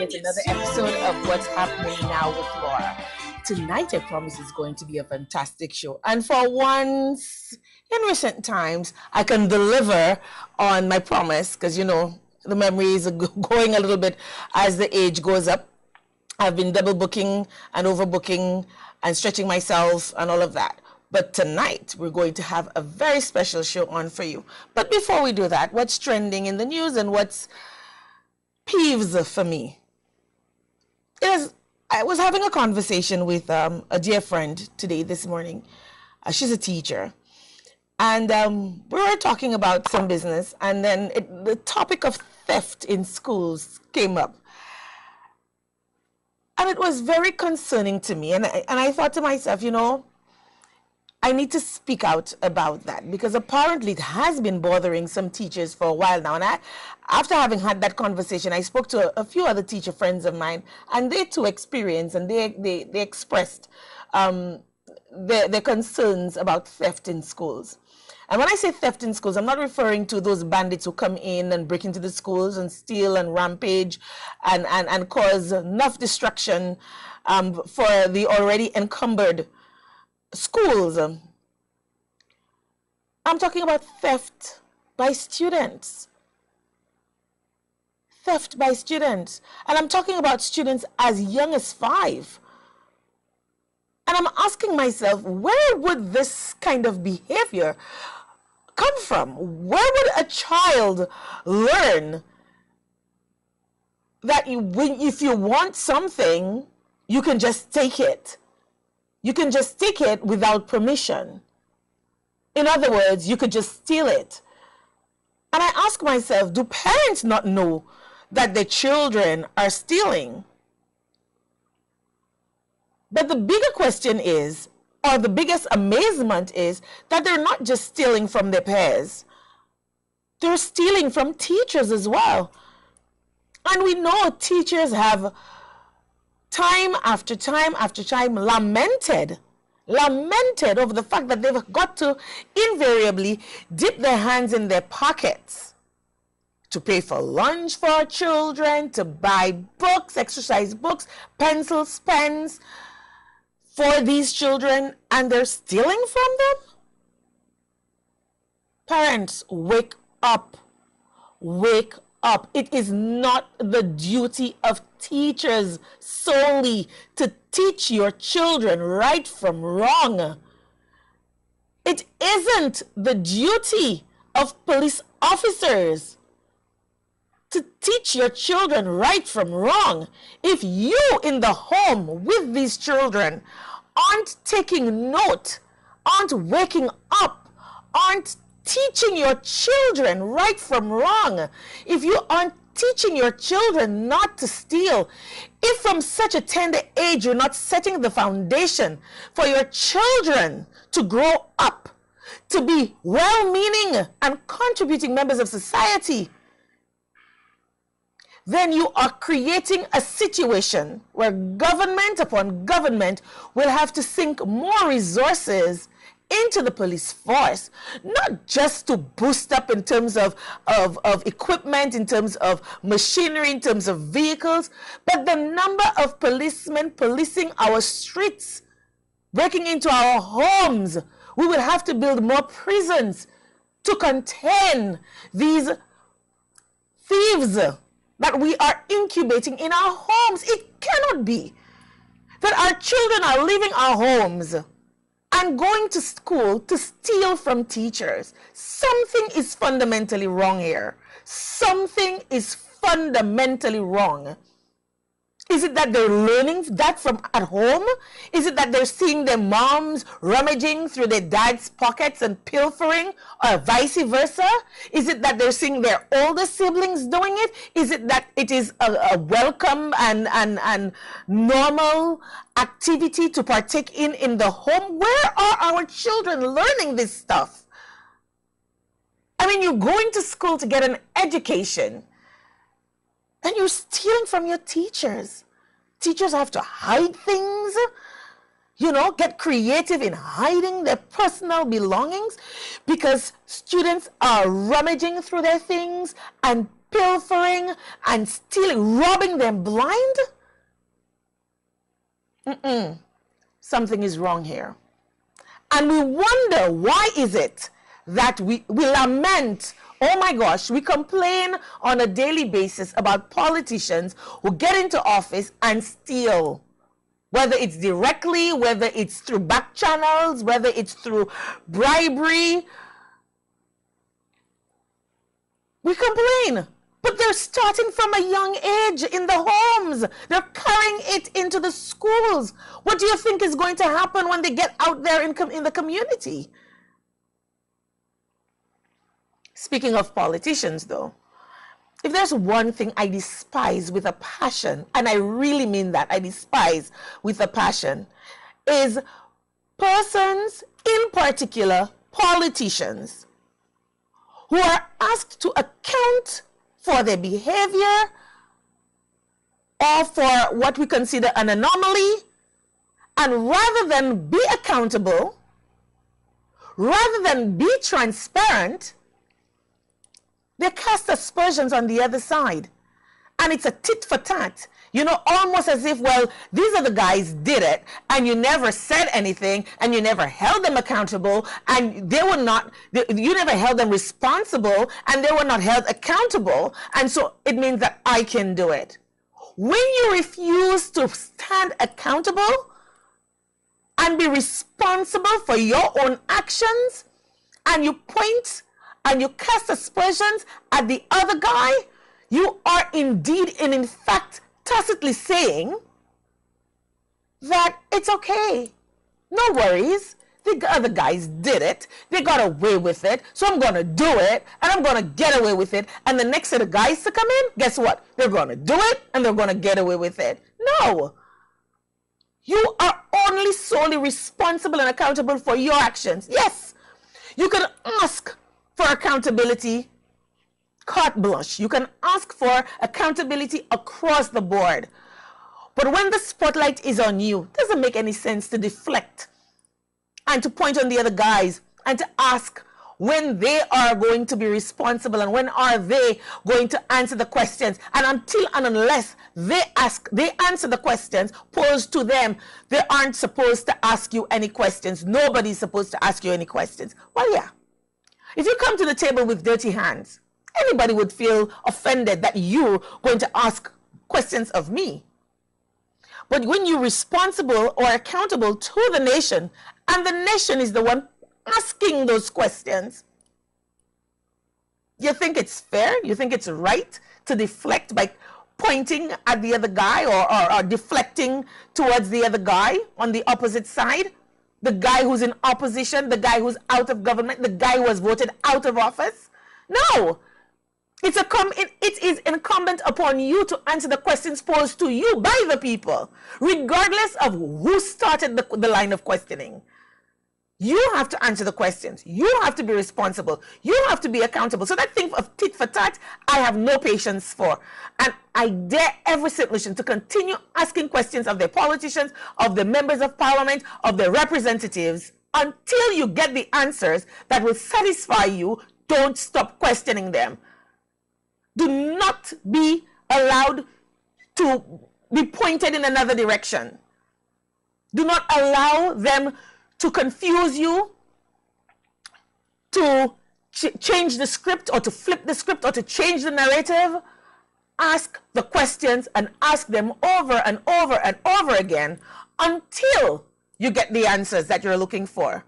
yet another episode of What's Happening Now with Laura. Tonight, I promise, is going to be a fantastic show. And for once in recent times, I can deliver on my promise because, you know, the memories are going a little bit as the age goes up. I've been double booking and overbooking and stretching myself and all of that. But tonight, we're going to have a very special show on for you. But before we do that, what's trending in the news and what's peeves for me? I was having a conversation with a dear friend this morning. She's a teacher. And we were talking about some business. And then the topic of theft in schools came up. And it was very concerning to me. And I thought to myself, you know, I need to speak out about that because apparently it has been bothering some teachers for a while now. And after having had that conversation, I spoke to a few other teacher friends of mine, and they too experienced and they expressed their concerns about theft in schools. And when I say theft in schools, I'm not referring to those bandits who come in and break into the schools and steal and rampage and cause enough destruction for the already encumbered schools. I'm talking about theft by students. Theft by students. And I'm talking about students as young as 5. And I'm asking myself, where would this kind of behavior come from? Where would a child learn that if you want something, you can just take it? You can just take it without permission. In other words, you could just steal it. And I ask myself, do parents not know that their children are stealing? But the bigger question is, or the biggest amazement is, that they're not just stealing from their peers. They're stealing from teachers as well. And we know teachers have time after time after time lamented over the fact that they've got to invariably dip their hands in their pockets to pay for lunch for our children, to buy books, exercise books, pencils, pens for these children, and they're stealing from them? Parents, wake up. Wake up. It is not the duty of teachers solely to teach your children right from wrong. It isn't the duty of police officers to teach your children right from wrong. If you in the home with these children aren't taking note, aren't waking up, aren't teaching your children right from wrong, if you aren't teaching your children not to steal, if from such a tender age you're not setting the foundation for your children to grow up, to be well-meaning and contributing members of society, then you are creating a situation where government upon government will have to sink more resources into the police force, not just to boost up in terms of equipment, in terms of machinery, in terms of vehicles, but the number of policemen policing our streets, breaking into our homes. We will have to build more prisons to contain these thieves that we are incubating in our homes. It cannot be that our children are leaving our homes and going to school to steal from teachers. Something is fundamentally wrong here. Something is fundamentally wrong. Is it that they're learning that from at home? Is it that they're seeing their moms rummaging through their dad's pockets and pilfering, or vice versa? Is it that they're seeing their older siblings doing it? Is it that it is a welcome and normal activity to partake in the home? Where are our children learning this stuff? I mean, you're going to school to get an education, and you're stealing from your teachers. Teachers have to hide things, you know, get creative in hiding their personal belongings because students are rummaging through their things and pilfering and stealing, robbing them blind? Something is wrong here. And we wonder, why is it that we lament, oh my gosh, we complain on a daily basis about politicians who get into office and steal, whether it's directly, whether it's through back channels, whether it's through bribery. We complain, but they're starting from a young age in the homes. They're carrying it into the schools. What do you think is going to happen when they get out there in the community? Speaking of politicians, though, if there's one thing I despise with a passion, and I really mean that, I despise with a passion, is persons, in particular politicians, who are asked to account for their behavior or for what we consider an anomaly, and rather than be accountable, rather than be transparent, they cast aspersions on the other side. And it's a tit for tat, you know, almost as if, well, these are the guys did it, and you never said anything, and you never held them accountable, and they were not, you never held them responsible, and they were not held accountable, and so it means that I can do it. When you refuse to stand accountable and be responsible for your own actions, and you point and you cast aspersions at the other guy, you are indeed and in fact tacitly saying that it's okay. No worries. The other guys did it. They got away with it. So I'm going to do it, and I'm going to get away with it. And the next set of guys to come in, guess what? They're going to do it, and they're going to get away with it. No. You are only solely responsible and accountable for your actions. Yes, you can ask for accountability carte blanche. You can ask for accountability across the board. But when the spotlight is on you, it doesn't make any sense to deflect and to point on the other guys and to ask when they are going to be responsible and when are they going to answer the questions. And until and unless they answer the questions posed to them, they aren't supposed to ask you any questions. Nobody's supposed to ask you any questions. Well, yeah. If you come to the table with dirty hands, anybody would feel offended that you're going to ask questions of me. But when you're responsible or accountable to the nation, and the nation is the one asking those questions, you think it's fair? You think it's right to deflect by pointing at the other guy or deflecting towards the other guy on the opposite side? The guy who's in opposition, the guy who's out of government, the guy who was voted out of office? No. It is incumbent upon you to answer the questions posed to you by the people, regardless of who started the line of questioning. You have to answer the questions. You have to be responsible. You have to be accountable. So that thing of tit for tat, I have no patience for. And I dare every citizen to continue asking questions of their politicians, of the members of parliament, of their representatives, until you get the answers that will satisfy you. Don't stop questioning them. Do not be allowed to be pointed in another direction. Do not allow them to confuse you, to change the script or to flip the script or to change the narrative. Ask the questions and ask them over and over and over again until you get the answers that you're looking for.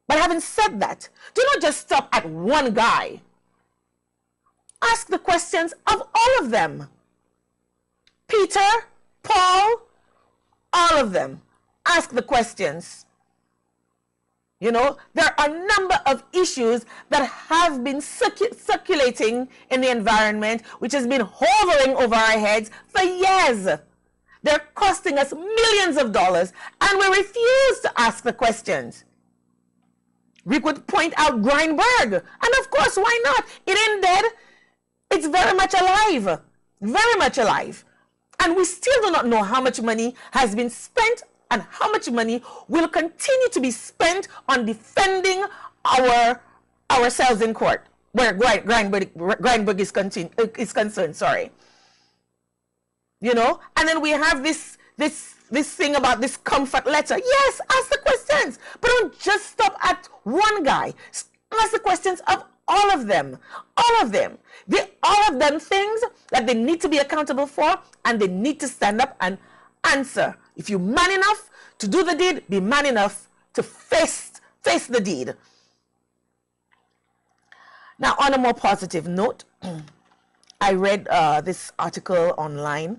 But having said that, do not just stop at one guy. Ask the questions of all of them. Peter, Paul, all of them. Ask the questions. You know, there are a number of issues that have been circulating in the environment, which has been hovering over our heads for years. They're costing us millions of dollars, and we refuse to ask the questions. We could point out Grindberg, and of course, why not? It ain't dead. It's very much alive. Very much alive. And we still do not know how much money has been spent and how much money will continue to be spent on defending ourselves in court. where Grindberg is concerned, sorry. You know, and then we have this thing about this comfort letter. Yes, ask the questions, but don't just stop at one guy. Ask the questions of all of them. All of them. They all have done things that they need to be accountable for, and they need to stand up and answer. If you're man enough to do the deed, be man enough to face the deed. Now, on a more positive note, I read this article online,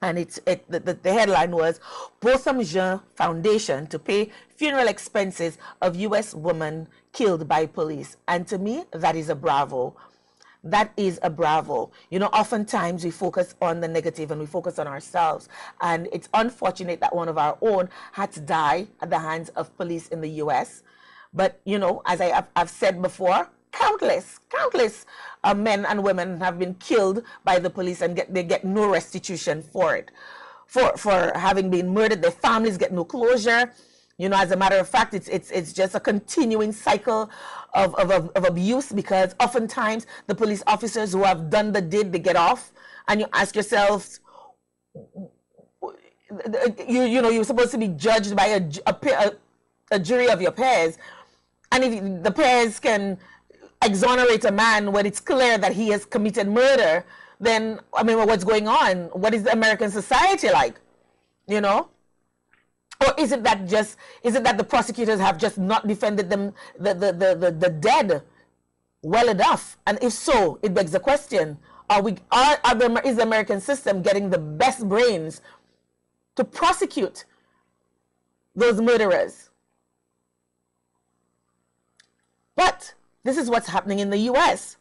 and the headline was Botham Jean Foundation to pay funeral expenses of U.S. woman killed by police. And to me, that is a bravo. That is a bravo. You know, oftentimes we focus on the negative and we focus on ourselves. And it's unfortunate that one of our own had to die at the hands of police in the U.S. But, you know, as I've said before, countless men and women have been killed by the police, and they get no restitution for it, for having been murdered. Their families get no closure. You know, as a matter of fact, it's just a continuing cycle of abuse, because oftentimes the police officers who have done the deed, they get off, and you ask yourselves, you know, you're supposed to be judged by a jury of your peers, and if the peers can exonerate a man when it's clear that he has committed murder, then, I mean, what's going on? What is the American society like? You know? Or is it that the prosecutors have just not defended them, the dead well enough? And if so, it begs the question, is the American system getting the best brains to prosecute those murderers? But this is what's happening in the U.S.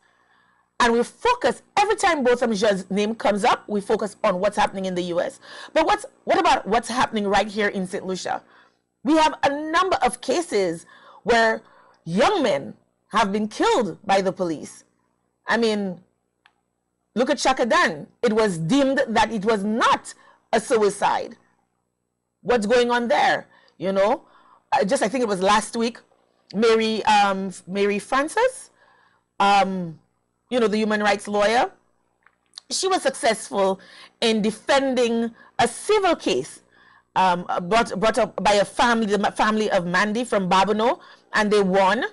And we focus, every time Botham Jean's name comes up, we focus on what's happening in the U.S. But what about what's happening right here in St. Lucia? We have a number of cases where young men have been killed by the police. I mean, look at Chaka Dan. It was deemed that it was not a suicide. What's going on there? You know, I think it was last week, Mary Francis, you know, the human rights lawyer, she was successful in defending a civil case brought up by the family of Mandy from Babonneau, and they won.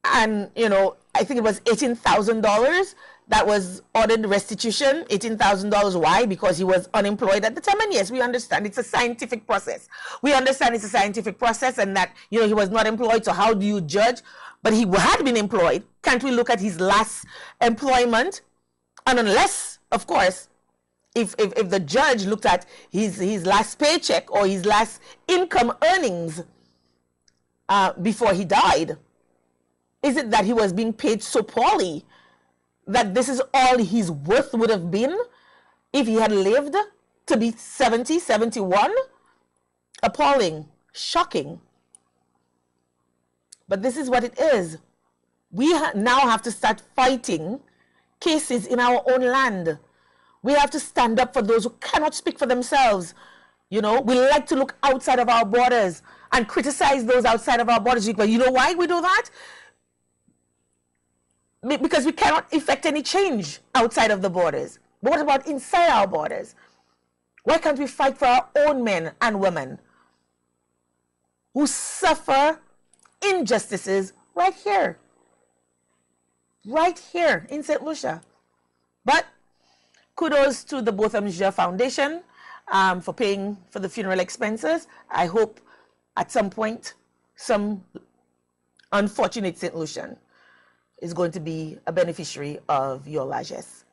And, you know, I think it was $18,000 that was ordered restitution. $18,000. Why? Because he was unemployed at the time. And yes, we understand it's a scientific process. We understand it's a scientific process, and that, you know, he was not employed. So how do you judge? But he had been employed. Can't we look at his last employment? And unless, of course, if the judge looked at his last paycheck or his last income earnings before he died, is it that he was being paid so poorly that this is all his worth would have been if he had lived to be 70, 71? Appalling, shocking. But this is what it is. We now have to start fighting cases in our own land. We have to stand up for those who cannot speak for themselves. You know, we like to look outside of our borders and criticize those outside of our borders. But you know why we do that? Because we cannot effect any change outside of the borders. But what about inside our borders? Why can't we fight for our own men and women who suffer injustices right here in St. Lucia? But kudos to the Botham Jean Foundation for paying for the funeral expenses. I hope at some point some unfortunate St. Lucian is going to be a beneficiary of your largesse.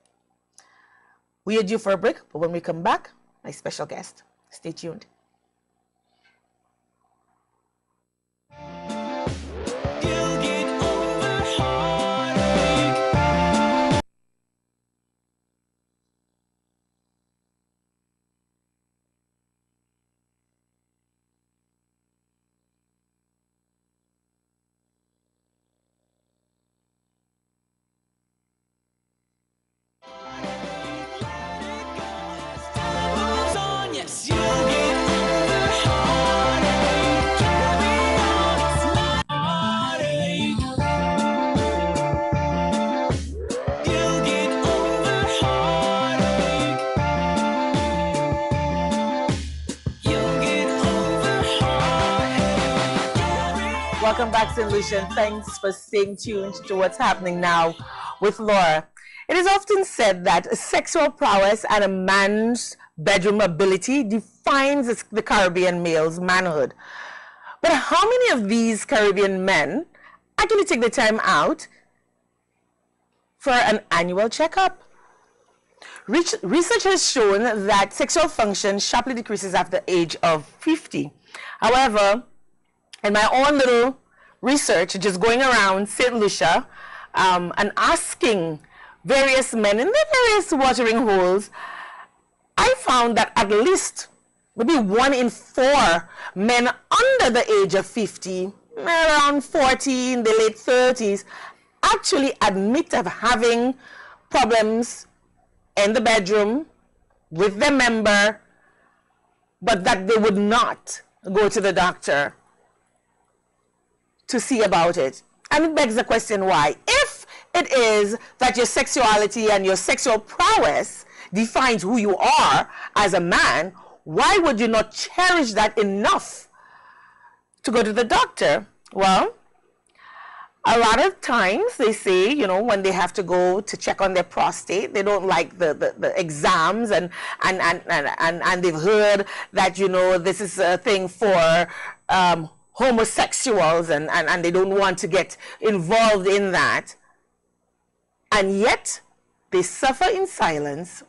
We are due for a break, but when we come back, my special guest. Stay tuned. You'll get Welcome back, St. Lucia. Thanks for staying tuned to what's happening now with Laura. It is often said that sexual prowess and a man's bedroom ability defines the Caribbean male's manhood. But how many of these Caribbean men actually take the time out for an annual checkup? Research has shown that sexual function sharply decreases after the age of 50. However, in my own little research, just going around St. Lucia and asking various men in the various watering holes, I found that at least maybe 1 in 4 men under the age of 50, around 40, in the late 30s, actually admit of having problems in the bedroom with their member, but that they would not go to the doctor to see about it. And it begs the question, why? If it is that your sexuality and your sexual prowess defines who you are as a man, why would you not cherish that enough to go to the doctor? Well, a lot of times they say, you know, when they have to go to check on their prostate, they don't like the exams, and they've heard that, you know, this is a thing for homosexuals, and they don't want to get involved in that. And yet they suffer in silence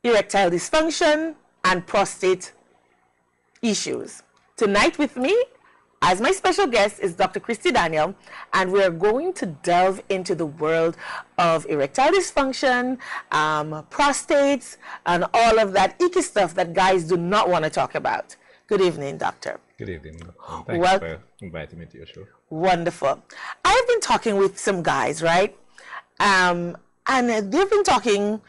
erectile dysfunction and prostate issues. Tonight with me as my special guest is Dr. Christy Daniel, and we're going to delve into the world of erectile dysfunction, prostates, and all of that icky stuff that guys do not want to talk about. Good evening, doctor. Good evening. Thanks for inviting me to your show. Wonderful. I've been talking with some guys, right? And they've been talking,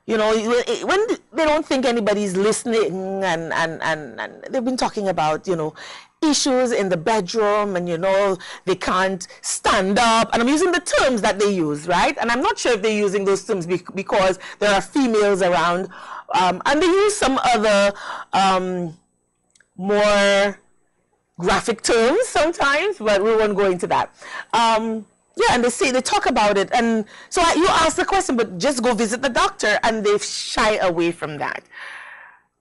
you know, when they don't think anybody's listening, and they've been talking about, you know, issues in the bedroom, and, you know, they can't stand up. And I'm using the terms that they use, right? And I'm not sure if they're using those terms because there are females around. And they use some other more graphic terms sometimes, but we won't go into that. Yeah, and they talk about it, and so you ask the question, but just go visit the doctor, and they shy away from that.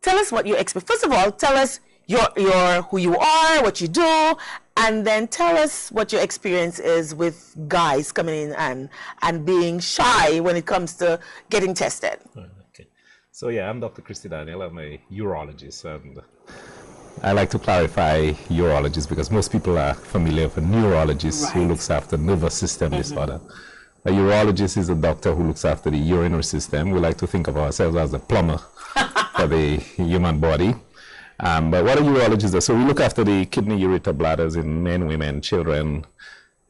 Tell us what you expect. First of all, tell us your who you are, what you do, and then tell us what your experience is with guys coming in and being shy when it comes to getting tested. Okay. So yeah, I'm Dr. Christy Daniel. I'm a urologist, and I like to clarify urologist because most people are familiar with a neurologist who looks after nervous system disorder. A urologist is a doctor who looks after the urinary system. We like to think of ourselves as the plumber for the human body. But what a urologist does, so we look after the kidney, ureter, bladders in men, women, children,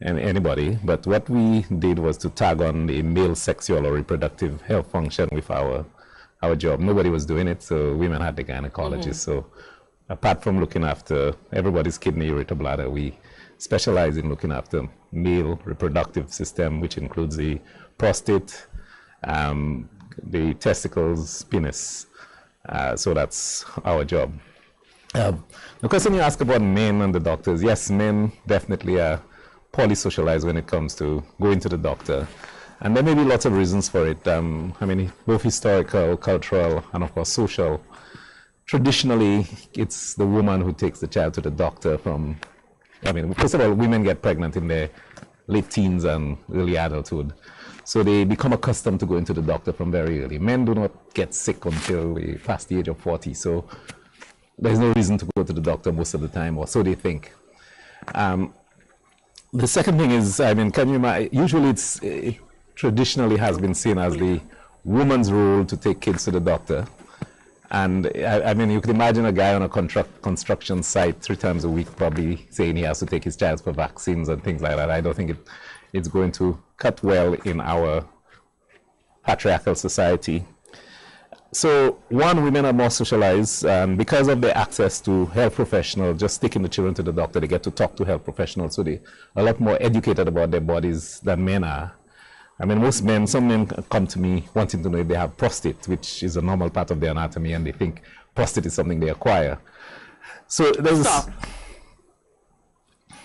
and anybody. But what we did was to tag on the male sexual or reproductive health function with our job. Nobody was doing it, so women had the gynecologist. So apart from looking after everybody's kidney, ureter, bladder, we specialize in looking after male reproductive system, which includes the prostate, the testicles, penis. So that's our job. The question you ask about men and the doctors, yes, men definitely are polysocialized when it comes to going to the doctor. And there may be lots of reasons for it. I mean, both historical, cultural, and of course social. Traditionally, it's the woman who takes the child to the doctor from, I mean, first of all, women get pregnant in their late teens and early adulthood. So they become accustomed to going to the doctor from very early. Men do not get sick until past the age of 40. So there's no reason to go to the doctor most of the time, or so they think. The second thing is, I mean, usually it traditionally has been seen as the woman's role to take kids to the doctor. And I mean, you could imagine a guy on a construction site 3 times a week probably saying he has to take his child for vaccines and things like that. I don't think it's going to cut well in our patriarchal society. So one, women are more socialized, and because of their access to health professionals, just taking the children to the doctor, they get to talk to health professionals, so they're a lot more educated about their bodies than men are. I mean, some men come to me wanting to know if they have prostate, which is a normal part of their anatomy, and they think prostate is something they acquire. So there's... Stop.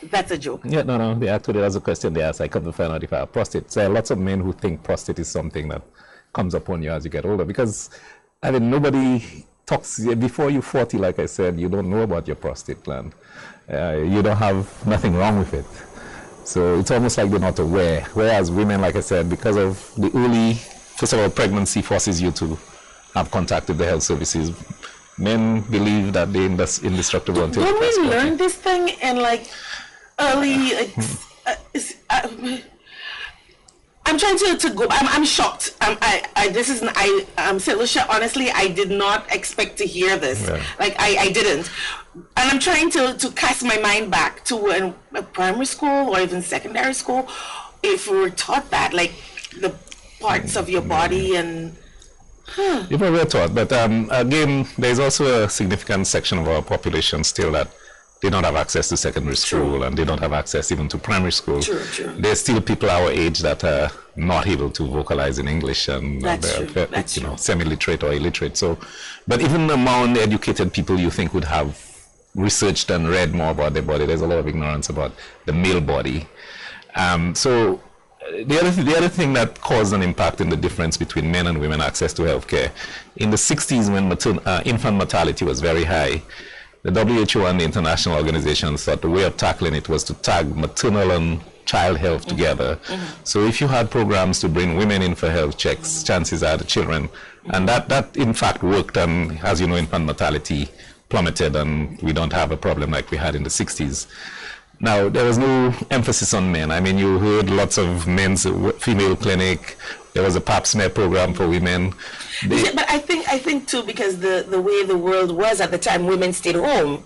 That's a joke. Yeah, no. Actually, that's a question they asked. I come to find out if I have prostate. There are lots of men who think prostate is something that comes upon you as you get older. Because, I mean, nobody talks... Before you're 40, like I said, you don't know about your prostate gland. You don't have nothing wrong with it. So it's almost like they're not aware. Whereas women, like I said, because of the early... First of all, pregnancy forces you to have contact with the health services. Men believe that they're indestructible until... Don't we learn this thing in, like... early, I'm trying to go. I'm shocked. I'm saying, Lucia, honestly, I did not expect to hear this. Yeah. Like I didn't, and I'm trying to cast my mind back to a primary school or even secondary school. If we were taught that, like the parts of your body and. You probably were taught, but again, there's also a significant section of our population still that they don't have access to secondary school, and they don't have access even to primary school. True. There's still people our age that are not able to vocalize in English, and they're semi-literate or illiterate. So, but even among educated people you think would have researched and read more about their body, there's a lot of ignorance about the male body. So the other thing that caused an impact in the difference between men and women access to healthcare, in the 60s when infant mortality was very high, the WHO and the international organizations thought the way of tackling it was to tag maternal and child health together. So if you had programs to bring women in for health checks, chances are the children, and that in fact worked, and as you know, infant mortality plummeted, and we don't have a problem like we had in the 60s. Now, there was no emphasis on men. I mean, you heard lots of men's female clinic. There was a pap smear program for women. But I think too, because the way the world was at the time, women stayed home,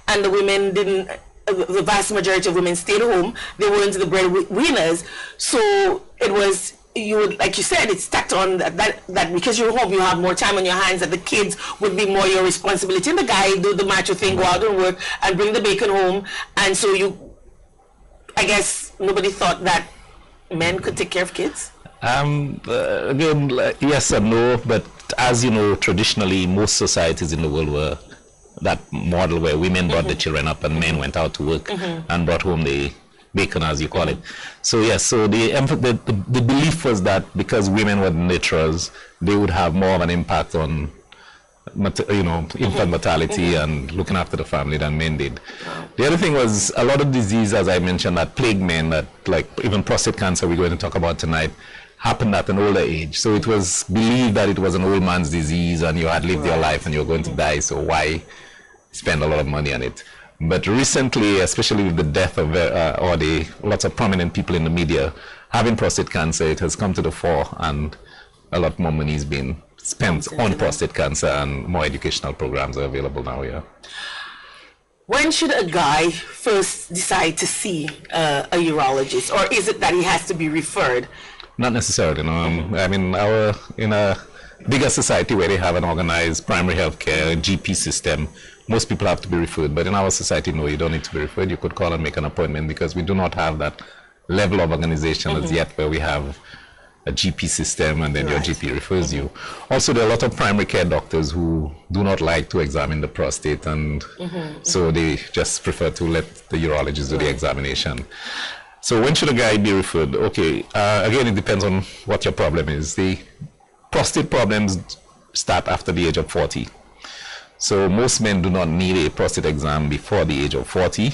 and the women didn't. The vast majority of women stayed home. They weren't the breadwinners, so it was. You would, like you said, it's stacked on that because you're home, you have more time on your hands, that the kids would be more your responsibility. And the guy do the macho thing, go out and work and bring the bacon home. And so I guess nobody thought that men could take care of kids. Again, yes and no, but as you know, traditionally most societies in the world were that model where women brought the children up and men went out to work and brought home the bacon, as you call it. So yes, so the belief was that because women were nurturers, they would have more of an impact on infant mortality and looking after the family than men did. The other thing was a lot of disease, as I mentioned, that plague men, that like even prostate cancer we're going to talk about tonight, happened at an older age. So it was believed that it was an old man's disease and you had lived your life and you were going to die, so why spend a lot of money on it? But recently, especially with the death of lots of prominent people in the media having prostate cancer, it has come to the fore, and a lot more money is being spent on prostate cancer, and more educational programs are available now. Yeah. When should a guy first decide to see a urologist, or is it that he has to be referred? Not necessarily. No. I mean, in a bigger society where they have an organized primary health care GP system, most people have to be referred. But in our society, no, you don't need to be referred. You could call and make an appointment, because we do not have that level of organization as yet where we have a GP system and then your GP refers you. Also, there are a lot of primary care doctors who do not like to examine the prostate, and so they just prefer to let the urologist do the examination. So when should a guy be referred? Okay, again, it depends on what your problem is. The prostate problems start after the age of 40. So most men do not need a prostate exam before the age of 40.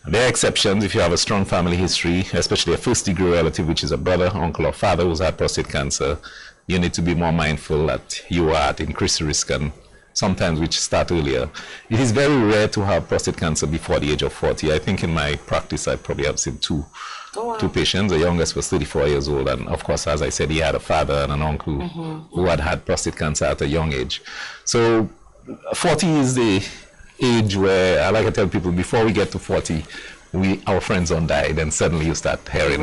There are exceptions. If you have a strong family history, especially a first-degree relative, which is a brother, uncle, or father who's had prostate cancer, you need to be more mindful that you are at increased risk, and sometimes which start earlier. It is very rare to have prostate cancer before the age of 40. I think in my practice, I probably have seen two patients. The youngest was 34 years old, and of course, as I said, he had a father and an uncle who had prostate cancer at a young age. So 40 is the age where, like I tell people, before we get to 40, our friends don't die, then suddenly you start hearing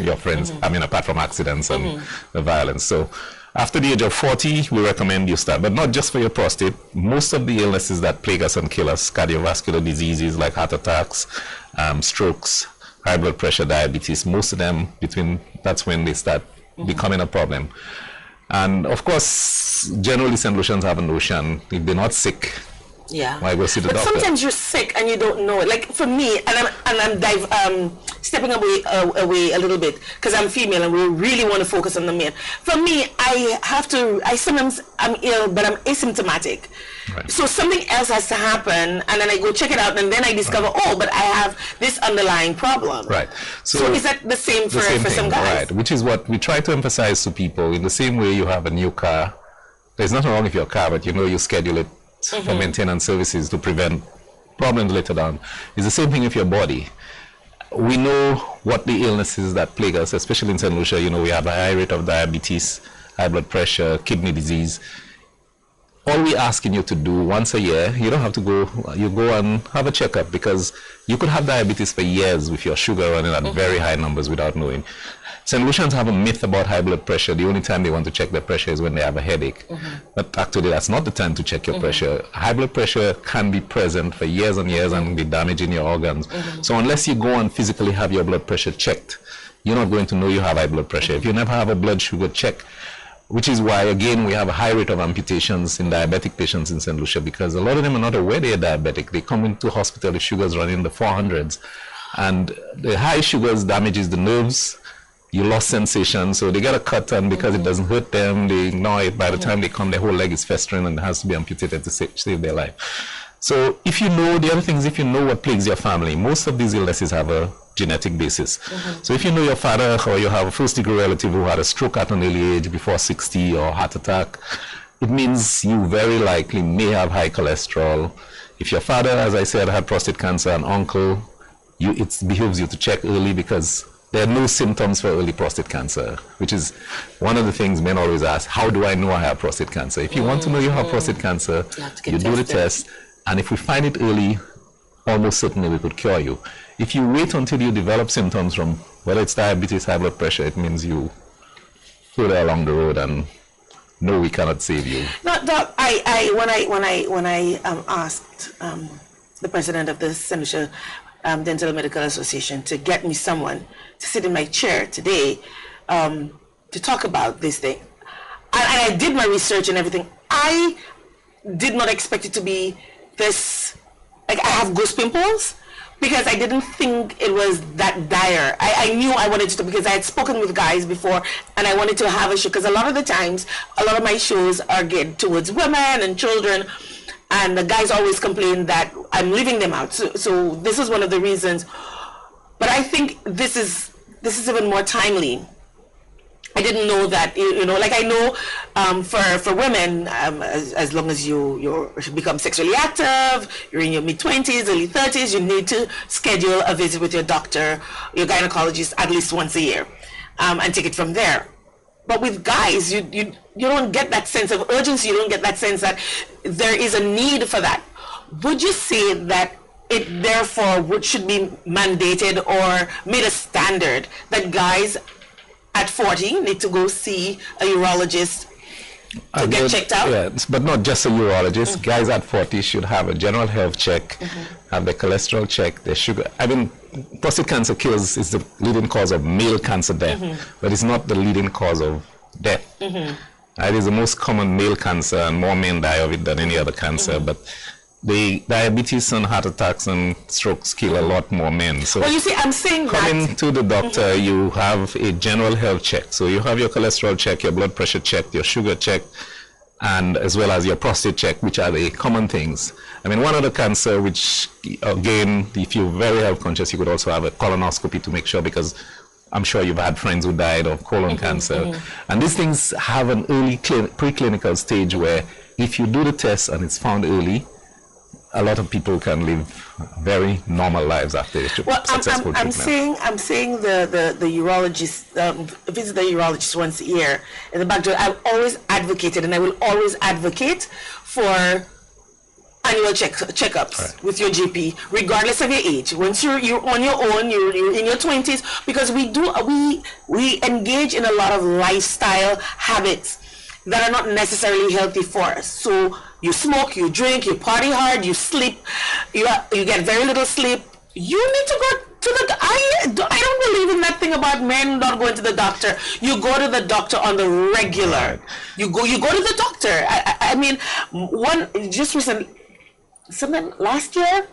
your friends, I mean, apart from accidents and the violence. So after the age of 40, we recommend you start, but not just for your prostate. Most of the illnesses that plague us and kill us, cardiovascular diseases like heart attacks, strokes, high blood pressure, diabetes, most of them, that's when they start becoming a problem. And of course, generally St. Lucians have a notion, if they're not sick, Yeah. Why go see the but doctor? Sometimes you're sick and you don't know it. Like for me, and I'm stepping away a little bit because I'm female and we really want to focus on the male. For me, sometimes I'm ill, but I'm asymptomatic. Right. So something else has to happen, and then I go check it out, and then I discover, but I have this underlying problem. Right. So is that the same for some guys? Right. Which is what we try to emphasize to people. In the same way you have a new car, there's nothing wrong with your car, but you schedule it for maintenance services to prevent problems later on. It's the same thing with your body. We know what the illnesses that plague us, especially in St. Lucia. We have a high rate of diabetes, high blood pressure, kidney disease. All we're asking you to do once a year, you don't have to go, you go and have a checkup, because you could have diabetes for years with your sugar running at very high numbers without knowing. St. Lucians have a myth about high blood pressure. The only time they want to check their pressure is when they have a headache. But actually, that's not the time to check your pressure. High blood pressure can be present for years and years and be damaging your organs. So unless you go and physically have your blood pressure checked, you're not going to know you have high blood pressure. If you never have a blood sugar check, which is why, again, we have a high rate of amputations in diabetic patients in St. Lucia, because a lot of them are not aware they're diabetic. They come into hospital with sugars running in the 400s. And the high sugars damages the nerves. You lost sensation, so they get a cut, and because it doesn't hurt them, they ignore it. By the time they come, their whole leg is festering and has to be amputated to save their life. So if you know, the other thing is, if you know what plagues your family, most of these illnesses have a genetic basis. So if you know your father, or you have a first-degree relative who had a stroke at an early age before 60 or heart attack, it means you very likely may have high cholesterol. If your father, as I said, had prostate cancer, an uncle, it behooves you to check early, because there are no symptoms for early prostate cancer, which is one of the things men always ask: how do I know I have prostate cancer? If you want to know you have prostate cancer, you do the test, and if we find it early, almost certainly we could cure you. If you wait until you develop symptoms from whether it's diabetes, high blood pressure, it means you further along the road, and no, we cannot save you. No, Doc, when I asked the president of the St. Lucia Dental Medical Association to get me someone to sit in my chair today to talk about this thing, and I did my research and everything, I did not expect it to be this, like I have goose pimples, because I didn't think it was that dire. I knew I wanted to, because I had spoken with guys before, and I wanted to have a show, because a lot of the times, a lot of my shows are geared towards women and children, and the guys always complain that I'm leaving them out. So this is one of the reasons. But I think this is even more timely. I didn't know that, like I know for women, as long as you become sexually active, you're in your mid-20s, early 30s, you need to schedule a visit with your doctor, your gynecologist, at least once a year, and take it from there. But with guys, you don't get that sense of urgency, you don't get that sense that there is a need for that. Would you say that it therefore should be mandated or made a standard that guys at 40 need to go see a urologist to get checked out? Yes, but not just a urologist. Guys at 40 should have a general health check, have their cholesterol check, their sugar. I mean, prostate cancer is the leading cause of male cancer death, but it's not the leading cause of death. It is the most common male cancer, and more men die of it than any other cancer. But the diabetes and heart attacks and strokes kill a lot more men. So well, you see, I'm saying coming to the doctor, you have a general health check. So you have your cholesterol check, your blood pressure check, your sugar check, and as well as your prostate check, which are the common things. I mean, one other cancer, which again, if you're very health conscious, you could also have a colonoscopy to make sure, because I'm sure you've had friends who died of colon cancer. And these things have an early preclinical stage where if you do the test and it's found early, a lot of people can live very normal lives after a successful treatment. I'm saying the urologist, visit the urologist once a year. In the back door, I've always advocated, and I will always advocate for annual checkups with your GP, regardless of your age. Once you're on your own, you're in your 20s, because we engage in a lot of lifestyle habits that are not necessarily healthy for us. So you smoke, you drink, you party hard, you sleep, you get very little sleep. You need to go to the, I don't believe in that thing about men not going to the doctor. You go to the doctor on the regular. You go to the doctor. I mean, just recently, sometime last year,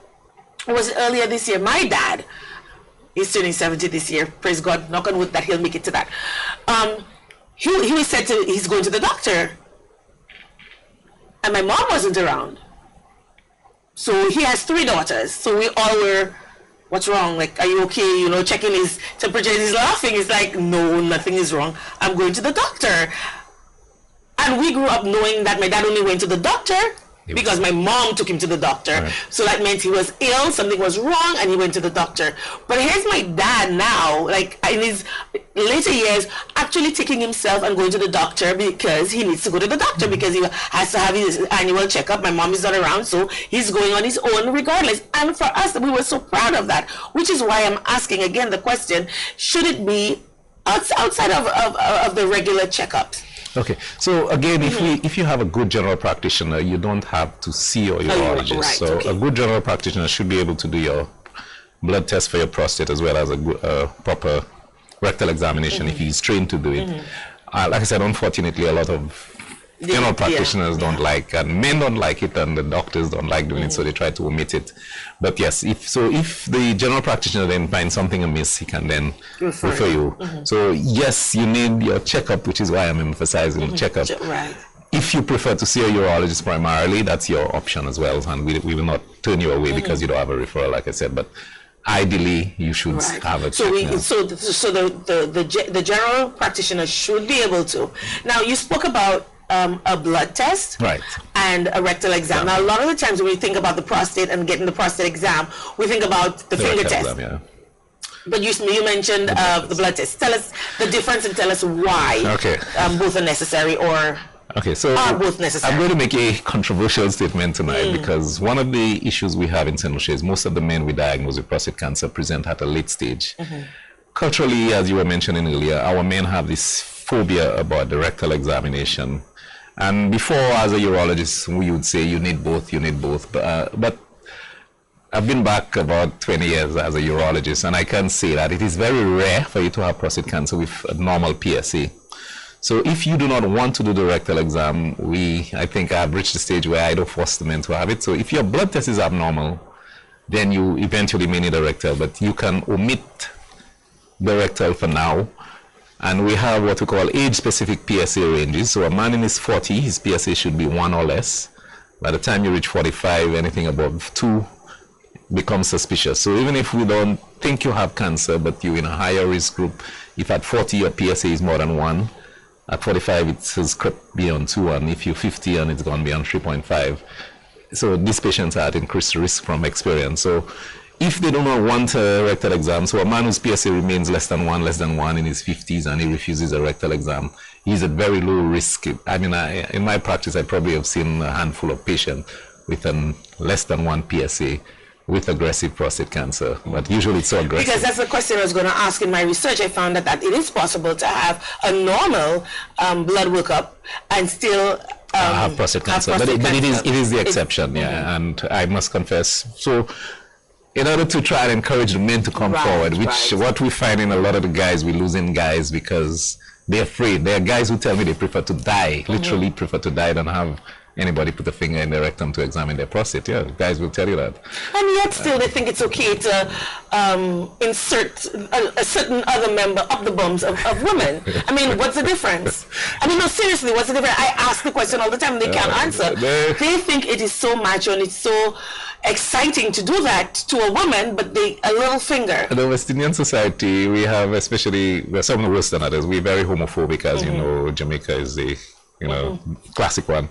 or was it earlier this year? My dad, he's turning 70 this year. Praise God, knock on wood that he'll make it to that. He said he's going to the doctor, and my mom wasn't around. So he has 3 daughters. So we all were, what's wrong? Like, are you okay? You know, checking his temperature. He's laughing. He's like, no, nothing is wrong. I'm going to the doctor. And we grew up knowing that my dad only went to the doctor because my mom took him to the doctor. Right. So that meant he was ill, something was wrong, and he went to the doctor. But here's my dad now, like in his later years, actually taking himself and going to the doctor because he needs to go to the doctor because he has to have his annual checkup. My mom is not around, so he's going on his own regardless. And for us, we were so proud of that, which is why I'm asking again the question, should it be outside of the regular checkups? Okay, so again, if you have a good general practitioner, you don't have to see your urologist. Right, so a good general practitioner should be able to do your blood test for your prostate as well as a proper rectal examination if he's trained to do it. Like I said, unfortunately, a lot of general practitioners don't like, and men don't like it, and the doctors don't like doing it, so they try to omit it. But yes, if the general practitioner then finds something amiss, he can then refer you. So yes, you need your checkup, which is why I'm emphasizing the checkup. Right. If you prefer to see a urologist primarily, that's your option as well, and we will not turn you away because you don't have a referral, like I said. But ideally, you should have a check. So the general practitioner should be able to. Now, you spoke about a blood test and a rectal exam. Now, a lot of the times when we think about the prostate and getting the prostate exam, we think about the finger test. Exam, but you mentioned the blood test. Tell us the difference and tell us why both are necessary or are both necessary. I'm going to make a controversial statement tonight because one of the issues we have in St. Lucia is most of the men we diagnose with prostate cancer present at a late stage. Culturally, as you were mentioning earlier, our men have this phobia about the rectal examination. And before, as a urologist, we would say you need both. But I've been back about 20 years as a urologist, and I can say that it is very rare for you to have prostate cancer with a normal PSA. So if you do not want to do the rectal exam, I think I've reached the stage where I don't force the men to have it. So if your blood test is abnormal, then you eventually may need a rectal, but you can omit the rectal for now. And we have what we call age-specific PSA ranges. So a man in his 40s, his PSA should be 1 or less. By the time you reach 45, anything above 2 becomes suspicious. So even if we don't think you have cancer, but you're in a higher risk group, if at 40 your PSA is more than 1, at 45 it has crept beyond 2, and if you're 50 and it's gone beyond 3.5. So these patients are at increased risk from experience. So if they do not want a rectal exam, so a man whose PSA remains less than 1 in his 50s and he refuses a rectal exam, he's at very low risk. I mean, in my practice, I probably have seen a handful of patients with less than 1 PSA with aggressive prostate cancer, but usually it's so aggressive. Because that's the question I was going to ask in my research. I found that it is possible to have a normal blood workup and still have prostate cancer. But it is the exception, and I must confess. So in order to try and encourage the men to come forward, what we find in a lot of the guys, we're losing guys because they're afraid. There are guys who tell me they prefer to die, literally prefer to die than have anybody put a finger in their rectum to examine their prostate. Yeah, guys will tell you that. And yet still they think it's okay to insert a certain other member up the bums of women. I mean, what's the difference? I mean, no, seriously, what's the difference? I ask the question all the time, they can't answer. They think it is so macho and it's so exciting to do that to a woman, but a little finger. In the West Indian society, we have, especially, we're some of the worse than others, we're very homophobic, as you know. Jamaica is the classic one.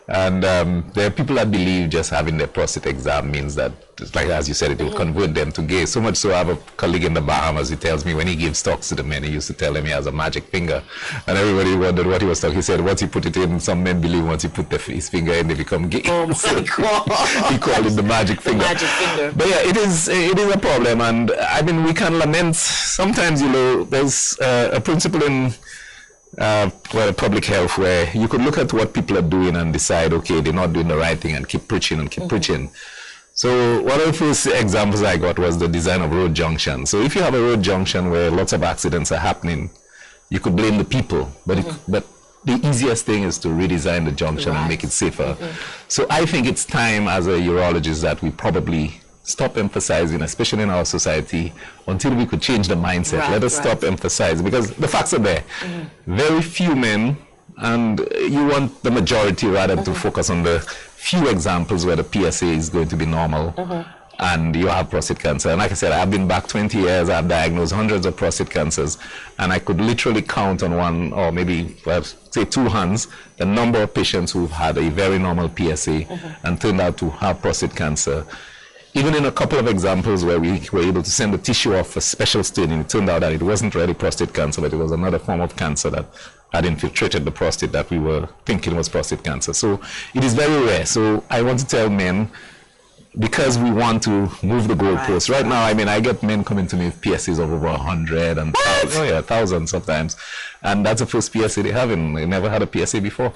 And there are people that believe just having their prostate exam means that, like as you said, it will convert them to gay. So much so I have a colleague in the Bahamas, he tells me when he gives talks to the men, he used to tell them he has a magic finger. And everybody wondered what he was talking. He said once he put it in, some men believe once he put his finger in, they become gay. Oh my God. He called it the magic finger. Magic finger. But yeah, it is a problem. And I mean, we can lament, sometimes, there's a principle in public health where you could look at what people are doing and decide, okay, they're not doing the right thing, and keep preaching and keep preaching. So one of the first examples I got was the design of road junctions. So if you have a road junction where lots of accidents are happening, you could blame the people, but the easiest thing is to redesign the junction and make it safer. So I think it's time as a urologist that we probably stop emphasizing, especially in our society, until we could change the mindset. Let us stop emphasizing, because the facts are there. Very few men, and you want the majority rather to focus on the few examples where the PSA is going to be normal. And you have prostate cancer. And like I said, I've been back 20 years, I've diagnosed hundreds of prostate cancers, and I could literally count on one, or maybe, say, two hands, the number of patients who've had a very normal PSA and turned out to have prostate cancer. Even in a couple of examples where we were able to send the tissue off for special staining, it turned out that it wasn't really prostate cancer, but it was another form of cancer that had infiltrated the prostate that we were thinking was prostate cancer. So it is very rare. So I want to tell men, because we want to move the goalposts. Right now, I mean, I get men coming to me with PSAs of over 100 and thousands sometimes. And that's the first PSA they have. They never had a PSA before.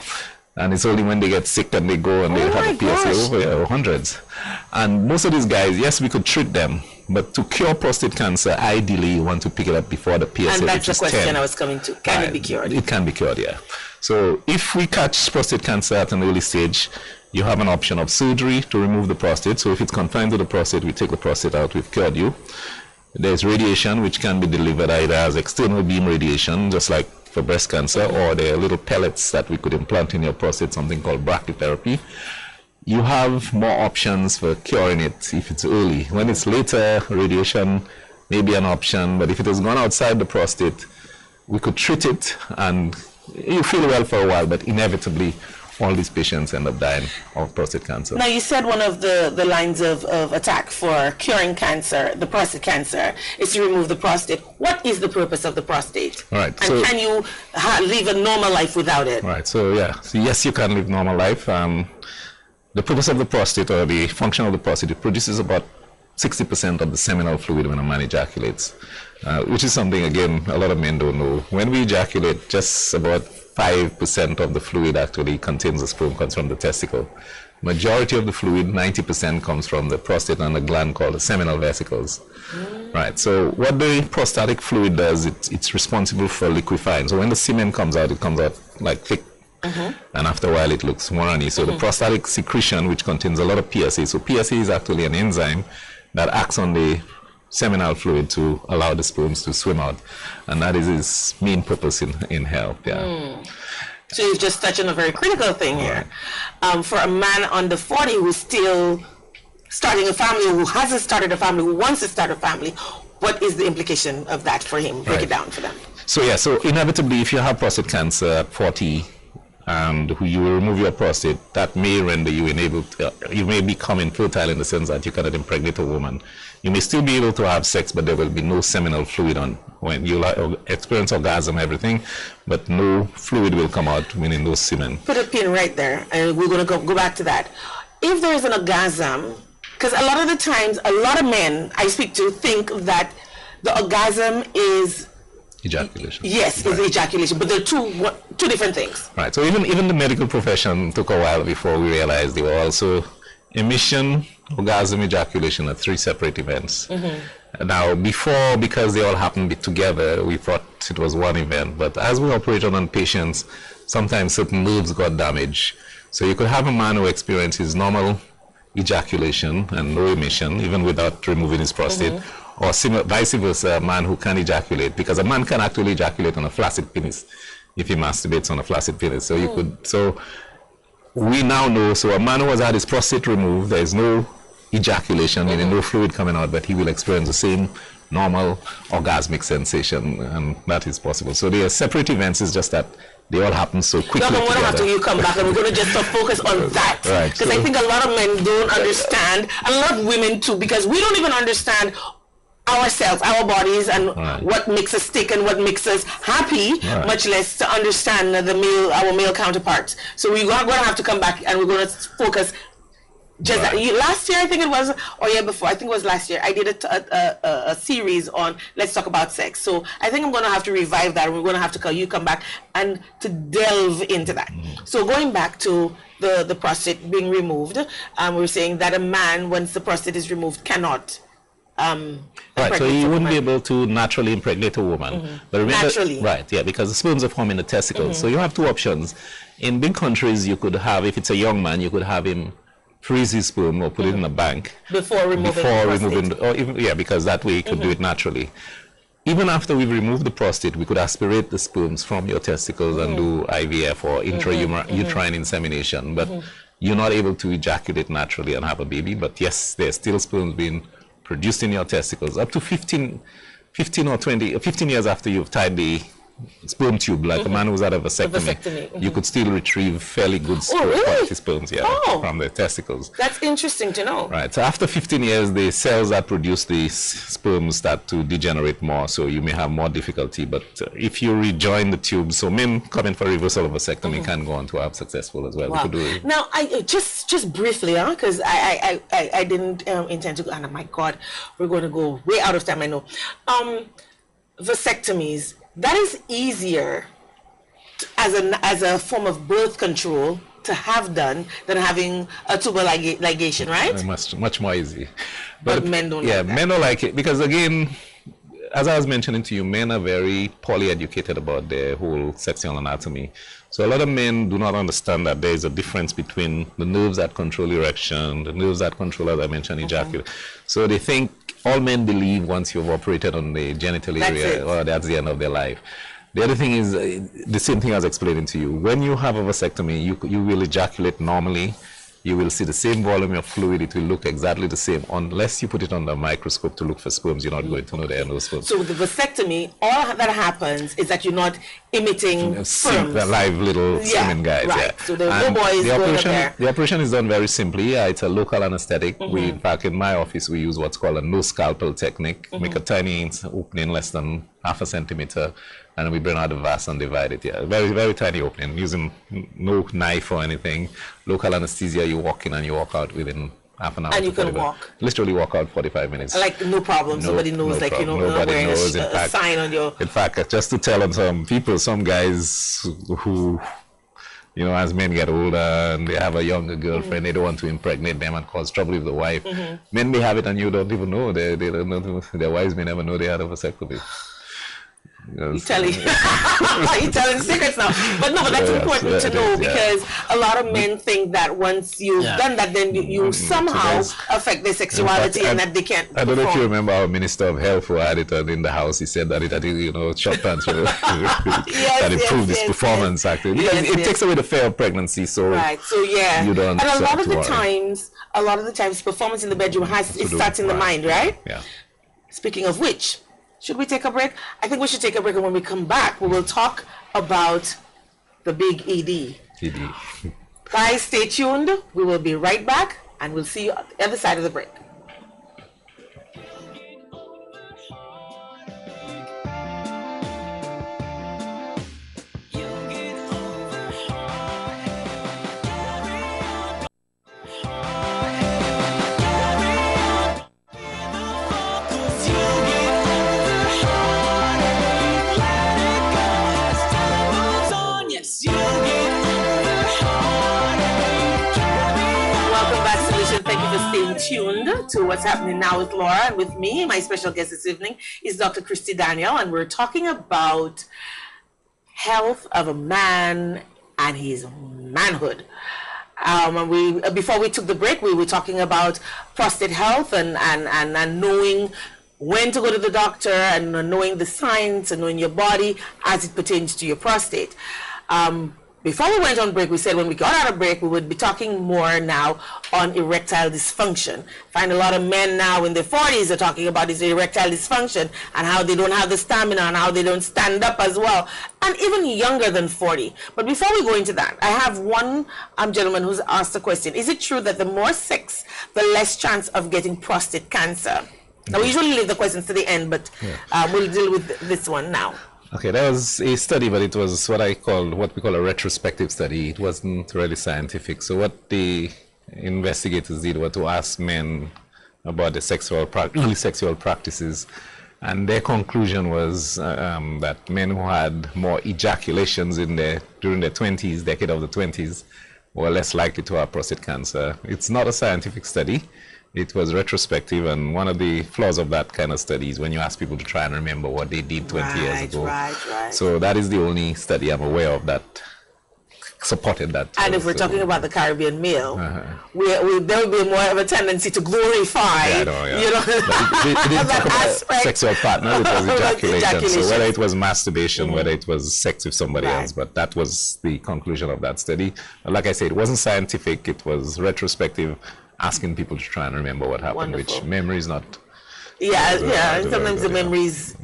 And it's only when they get sick and they go and they have a PSA over hundreds. And most of these guys, yes, we could treat them. But to cure prostate cancer, ideally, you want to pick it up before the PSA. And that's the question I was coming to. Can it be cured? It can be cured, yeah. So if we catch prostate cancer at an early stage, you have an option of surgery to remove the prostate. So if it's confined to the prostate, we take the prostate out, we've cured you. There's radiation, which can be delivered either as external beam radiation, just like for breast cancer, or there are little pellets that we could implant in your prostate, something called brachytherapy. You have more options for curing it if it's early. When it's later, radiation may be an option, but if it has gone outside the prostate, we could treat it and you feel well for a while, but inevitably all these patients end up dying of prostate cancer. Now, you said one of the lines of attack for curing cancer, the prostate cancer, is to remove the prostate. What is the purpose of the prostate? Right. And so, can you live a normal life without it? Right. So, yeah. So, yes, you can live normal life. The purpose of the prostate, or the function of the prostate, it produces about 60% of the seminal fluid when a man ejaculates, which is something, again, a lot of men don't know. When we ejaculate, just about 5% of the fluid actually contains the sperm, comes from the testicle. Majority of the fluid, 90%, comes from the prostate and a gland called the seminal vesicles. Right, so what the prostatic fluid does, it's responsible for liquefying. So when the semen comes out, it comes out like thick, and after a while it looks more runny. So the prostatic secretion, which contains a lot of PSA, so PSA is actually an enzyme that acts on the seminal fluid to allow the sperms to swim out, and that is his main purpose in health. So you're just touching a very critical thing here. For a man under 40 who's still starting a family, who hasn't started a family, who wants to start a family, what is the implication of that for him? Break it down for them. So so inevitably, if you have prostate cancer at 40 and you will remove your prostate, that may render you unable to, you may become infertile in the sense that you cannot impregnate a woman. You may still be able to have sex, but there will be no seminal fluid on when you experience orgasm, everything, but no fluid will come out within those semen. Put a pin right there, and we're going to go back to that. If there is an orgasm, because a lot of the times, a lot of men I speak to think that the orgasm is ejaculation. Yes, is ejaculation, but they're two different things. Right. So even the medical profession took a while before we realized they were also emission, orgasm, ejaculation are three separate events. Now, before, because they all happened together, we thought it was one event. But as we operated on patients, sometimes certain nerves got damaged. So you could have a man who experiences normal ejaculation and no emission, even without removing his prostate, or vice versa, a man who can ejaculate, because a man can actually ejaculate on a flaccid penis if he masturbates on a flaccid penis. So you could, so we now know, so a man who has had his prostate removed, there is no ejaculation, meaning no fluid coming out, but he will experience the same normal orgasmic sensation, and that is possible. So they are separate events, it's just that they all happen so quickly together. After you come back, and we're going to just focus on that. Because I think a lot of men don't understand, a lot of women too, because we don't even understand ourselves, our bodies, and what makes us tick and what makes us happy, much less to understand our male counterparts. So we're going to have to come back, and we're going to focus just that. Last year, I think it was, or year before, I think it was last year, I did a series on Let's Talk About Sex. So I think I'm going to have to revive that. We're going to have to you come back and to delve into that. So going back to the prostate being removed, we're saying that a man, once the prostate is removed, cannot Right, so you wouldn't be able to naturally impregnate a woman. But remember, Naturally. Right, yeah, because the sperms are formed in the testicles. So you have two options. In big countries, you could have, if it's a young man, you could have him freeze his sperm or put it in a bank. Before removing or even, yeah, because that way you could do it naturally. Even after we've removed the prostate, we could aspirate the sperms from your testicles and do IVF or intrauterine insemination. But you're not able to ejaculate naturally and have a baby. But yes, there's still sperms being produced in your testicles up to 15 or 20, 15 years after you've tied the sperm tube, like a man who's had a vasectomy, you could still retrieve fairly good quality sperms from the testicles. That's interesting to know. Right. So after 15 years, the cells that produce the sperms start to degenerate more, so you may have more difficulty. But if you rejoin the tube, so men coming for reversal of vasectomy can go on to have successful as well. Wow. Now, I just briefly, because I didn't intend to go, and my God, we're going to go way out of time, I know. Vasectomies. That is easier as a form of birth control to have done than having a tubal ligation, right? Much more easy. But men don't like that. Men don't like it because, again, as I was mentioning to you, men are very poorly educated about their whole sexual anatomy. So a lot of men do not understand that there is a difference between the nerves that control erection, the nerves that control, as I mentioned, ejaculation. So they think, all men believe once you've operated on the genital area, that's the end of their life. The other thing is the same thing I was explaining to you. When you have a vasectomy, you will ejaculate normally. You will see the same volume of fluid. It will look exactly the same. Unless you put it under a microscope to look for sperms, you're not going to know there are no sperms. So with the vasectomy, all that happens is that you're not emitting sperms. The live little semen guys. Right. Yeah. So there's no boys going up there. The operation is done very simply. It's a local anesthetic. We, in fact, in my office, we use what's called a no scalpel technique. Make a tiny opening less than half a centimeter, and we bring out the vas and divide it. Yeah, very, very tiny opening, using no knife or anything. Local anesthesia, you walk in and you walk out within half an hour. And you can walk. Literally walk out 45 minutes. Like no problem. Somebody knows, like, you know, nobody knows. A sign on your. In fact, just to tell on some people, some guys who, you know, as men get older and they have a younger girlfriend, they don't want to impregnate them and cause trouble with the wife. Men may have it and you don't even know. They don't know. Their wives may never know they had a vasectomy. You're telling secrets now, but that's important to know because a lot of men think that once you've done that, then you somehow affect their sexuality, and that they can't. I don't know if you remember our Minister of Health who had it in the House. He said that it had, you know, short pants that improved his performance actually because it takes away the fear of pregnancy. So you don't. And a lot of the times, performance in the bedroom starts in the mind, right? Yeah. Speaking of which. Should we take a break? I think we should take a break, and when we come back, we will talk about the big ED. Guys, stay tuned. We will be right back, and we'll see you on the other side of the break. Tuned to what's happening now with Laura, and with me, my special guest this evening is Dr. Christy Daniel, and we're talking about health of a man and his manhood. Before we took the break, we were talking about prostate health and knowing when to go to the doctor and knowing the signs and knowing your body as it pertains to your prostate. Before we went on break, we said when we got out of break, we would be talking more now on erectile dysfunction. Find a lot of men now in their 40s are talking about this erectile dysfunction and how they don't have the stamina and how they don't stand up as well, and even younger than 40. But before we go into that, I have one gentleman who's asked a question. Is it true that the more sex, the less chance of getting prostate cancer? Now, we usually leave the questions to the end, but we'll deal with this one now. Okay, that was a study, but it was what we call a retrospective study. It wasn't really scientific. So what the investigators did was to ask men about the early sexual practices, and their conclusion was that men who had more ejaculations during their 20s, decade of the 20s, were less likely to have prostate cancer. It's not a scientific study. It was retrospective, and one of the flaws of that kind of study is when you ask people to try and remember what they did 20 years ago. Right. So that is the only study I'm aware of that supported that. And if we're talking about the Caribbean male, there will be more of a tendency to glorify, you know, they didn't talk about aspect. Sexual partner, it was ejaculation. So whether it was masturbation, whether it was sex with somebody else, but that was the conclusion of that study. Like I said, it wasn't scientific, it was retrospective, asking people to try and remember what happened, which memory is not. Sometimes the memories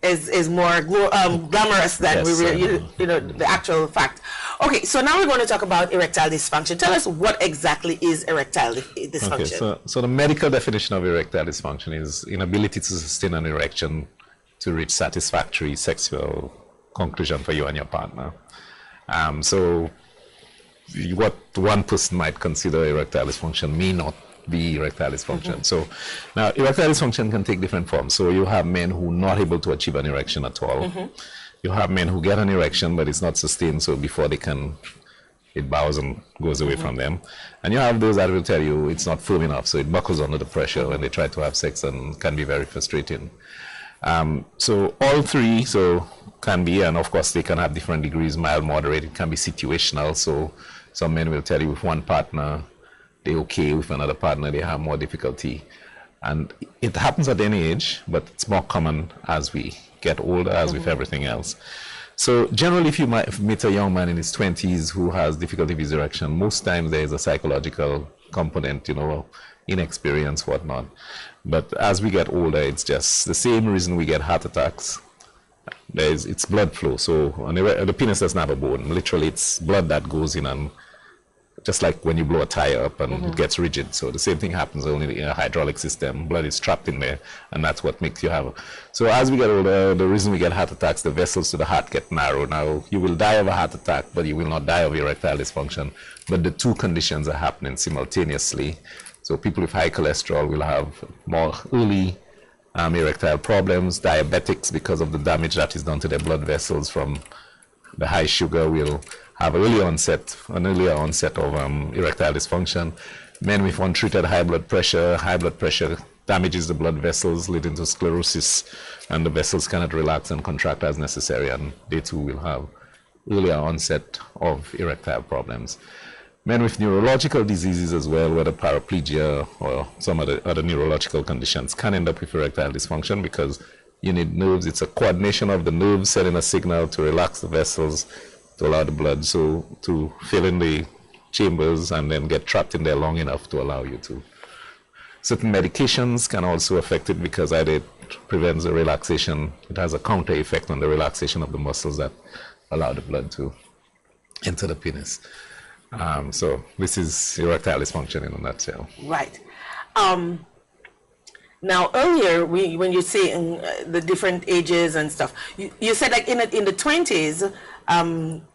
is more glamorous than the actual fact. Okay, so now we're going to talk about erectile dysfunction. Tell us what exactly is erectile dysfunction. Okay, so the medical definition of erectile dysfunction is inability to sustain an erection to reach satisfactory sexual conclusion for you and your partner. So what one person might consider erectile dysfunction may not be erectile dysfunction. So now erectile dysfunction can take different forms. So you have men who are not able to achieve an erection at all. You have men who get an erection but it's not sustained, so before they can, it bows and goes away from them. And you have those that will tell you it's not firm enough, so it buckles under the pressure when they try to have sex and can be very frustrating. So all three can be, and of course they can have different degrees, mild, moderate. It can be situational. So some men will tell you with one partner they're okay, with another partner they have more difficulty. And it happens at any age, but it's more common as we get older, as with everything else. So generally, if you meet a young man in his 20s who has difficulty with his erection, most times there is a psychological component, inexperience, whatnot. But as we get older, it's just the same reason we get heart attacks. It's blood flow. So the penis doesn't have a bone. Literally, it's blood that goes in, and just like when you blow a tire up and it gets rigid. So the same thing happens only in a hydraulic system. Blood is trapped in there, and that's what makes you have. So as we get older, the reason we get heart attacks, the vessels to the heart get narrow. Now, you will die of a heart attack, but you will not die of erectile dysfunction. But the two conditions are happening simultaneously. So people with high cholesterol will have more early erectile problems. Diabetics, because of the damage that is done to their blood vessels from the high sugar, will have an earlier onset of erectile dysfunction. Men with untreated high blood pressure damages the blood vessels, leading to sclerosis, and the vessels cannot relax and contract as necessary, and they too will have earlier onset of erectile problems. Men with neurological diseases as well, whether paraplegia or some other neurological conditions, can end up with erectile dysfunction because you need nerves. It's a coordination of the nerves sending a signal to relax the vessels, to allow the blood to fill in the chambers and then get trapped in there long enough to allow you to. Certain medications can also affect it because either it prevents the relaxation, it has a counter effect on the relaxation of the muscles that allow the blood to enter the penis. So this is erectile dysfunction in a nutshell. Right. Now earlier, when you say in the different ages and stuff, you said like in the 20s,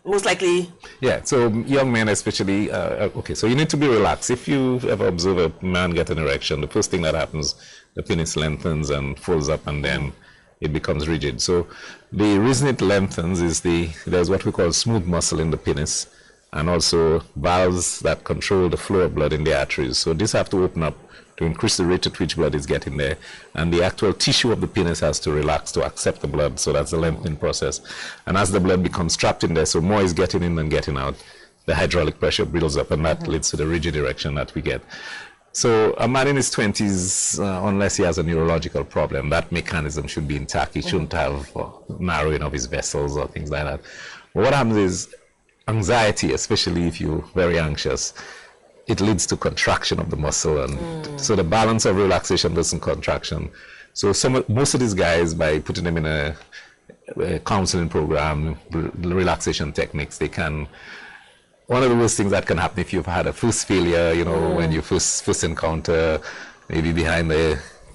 most likely. Yeah, so young men especially, okay, so you need to be relaxed. If you ever observe a man get an erection, the first thing that happens, the penis lengthens and folds up and then it becomes rigid. So the reason it lengthens is there's what we call smooth muscle in the penis, and also valves that control the flow of blood in the arteries. So these have to open up to increase the rate at which blood is getting there, and the actual tissue of the penis has to relax to accept the blood. So that's the lengthening process. And as the blood becomes trapped in there, so more is getting in than getting out, the hydraulic pressure builds up, and that leads to the rigid erection that we get. So a man in his 20s, unless he has a neurological problem, that mechanism should be intact. He shouldn't have narrowing of his vessels or things like that. But what happens is anxiety, especially if you're very anxious, it leads to contraction of the muscle, and so the balance of relaxation versus contraction. So most of these guys, by putting them in a counseling program, relaxation techniques, they can. One of the worst things that can happen if you've had a first failure, when you first encounter, maybe behind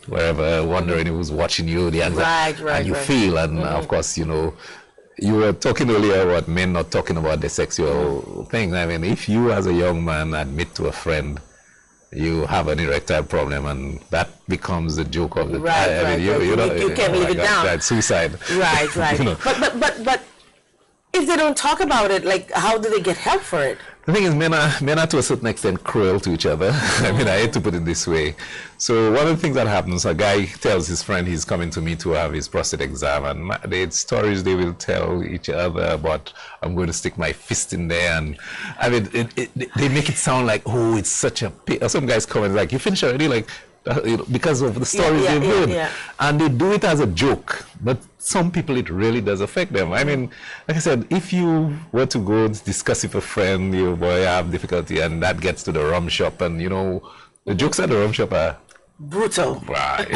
wherever, wondering who's watching you, the anxiety, and you feel, and of course, you were talking earlier about men not talking about the sexual thing. I mean, if you as a young man admit to a friend you have an erectile problem, and that becomes the joke of the you can't live it down. That's suicide. Right. But if they don't talk about it, like, how do they get help for it? The thing is, men are to a certain extent cruel to each other. I mean, I hate to put it this way. So one of the things that happens, a guy tells his friend he's coming to me to have his prostate exam, and the stories they will tell each other about, I'm going to stick my fist in there, and I mean, they make it sound like, oh, it's such a pain. Some guys comment like, you finished already? Like, because of the stories they've heard. And they do it as a joke, but some people it really does affect them. I mean, like I said, if you were to go discuss with a friend, you boy have difficulty, and that gets to the rum shop, and you know, the jokes at the rum shop are brutal. Right.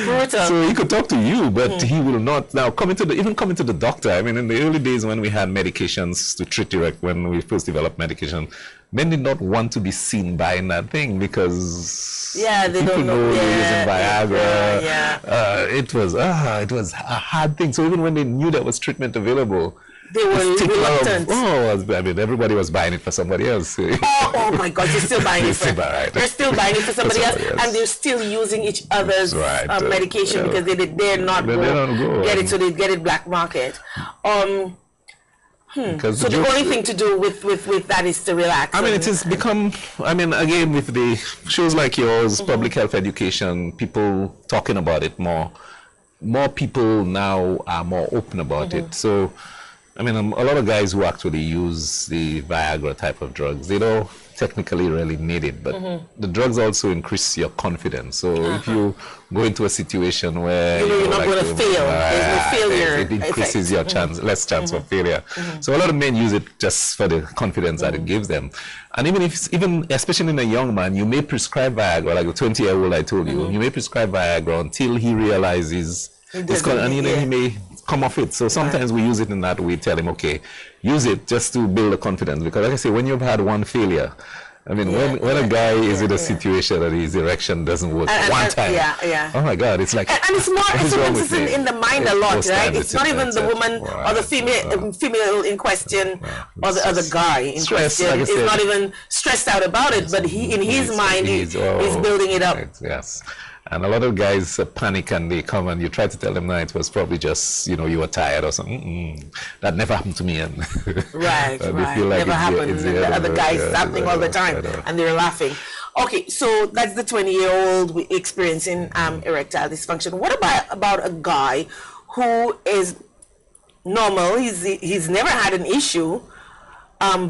Brutal. So he could talk to you, but he will not. Now, coming to the doctor, I mean, in the early days when we had medications to treat erect, when we first developed medication, men did not want to be seen buying that thing because they people don't know they're using Viagra. It was a hard thing. So even when they knew there was treatment available, they were reluctant. I mean, everybody was buying it for somebody else. Oh my God, you're still buying it for they're still buying it for somebody else, and they're still using each other's medication because they dare not go get it, so they get it black market. So the only thing to do with that is to relax. I mean, it has become, I mean, again, with the shows like yours, public health education, people talking about it more people now are more open about it. So, I mean, a lot of guys who actually use the Viagra type of drugs, they don't technically really need it, but the drugs also increase your confidence. So if you go into a situation where you're not going to fail, there's no failure, it increases your less chance of failure. So a lot of men use it just for the confidence that it gives them. And even especially in a young man, you may prescribe Viagra, like a 20-year-old I told you, you may prescribe Viagra until he realizes it's gonna, and he may come off it. So sometimes we use it in that way, tell him, okay, use it just to build the confidence. Because like I say, when you've had one failure, I mean, when a guy is in a situation that his erection doesn't work one time, oh my God, it's like, and it's more, in the mind a lot, right? It's not even the woman or the female in question or the other guy in question. He's not even stressed out about it, but in his mind, he's building it up. Yes. And a lot of guys panic and they come and you try to tell them that it was probably just, you were tired or something. That never happened to me. And right. Feel like never happened. The other guys happening all the time and they're laughing. Okay, so that's the 20-year-old experiencing erectile dysfunction. What about a guy who is normal? He's never had an issue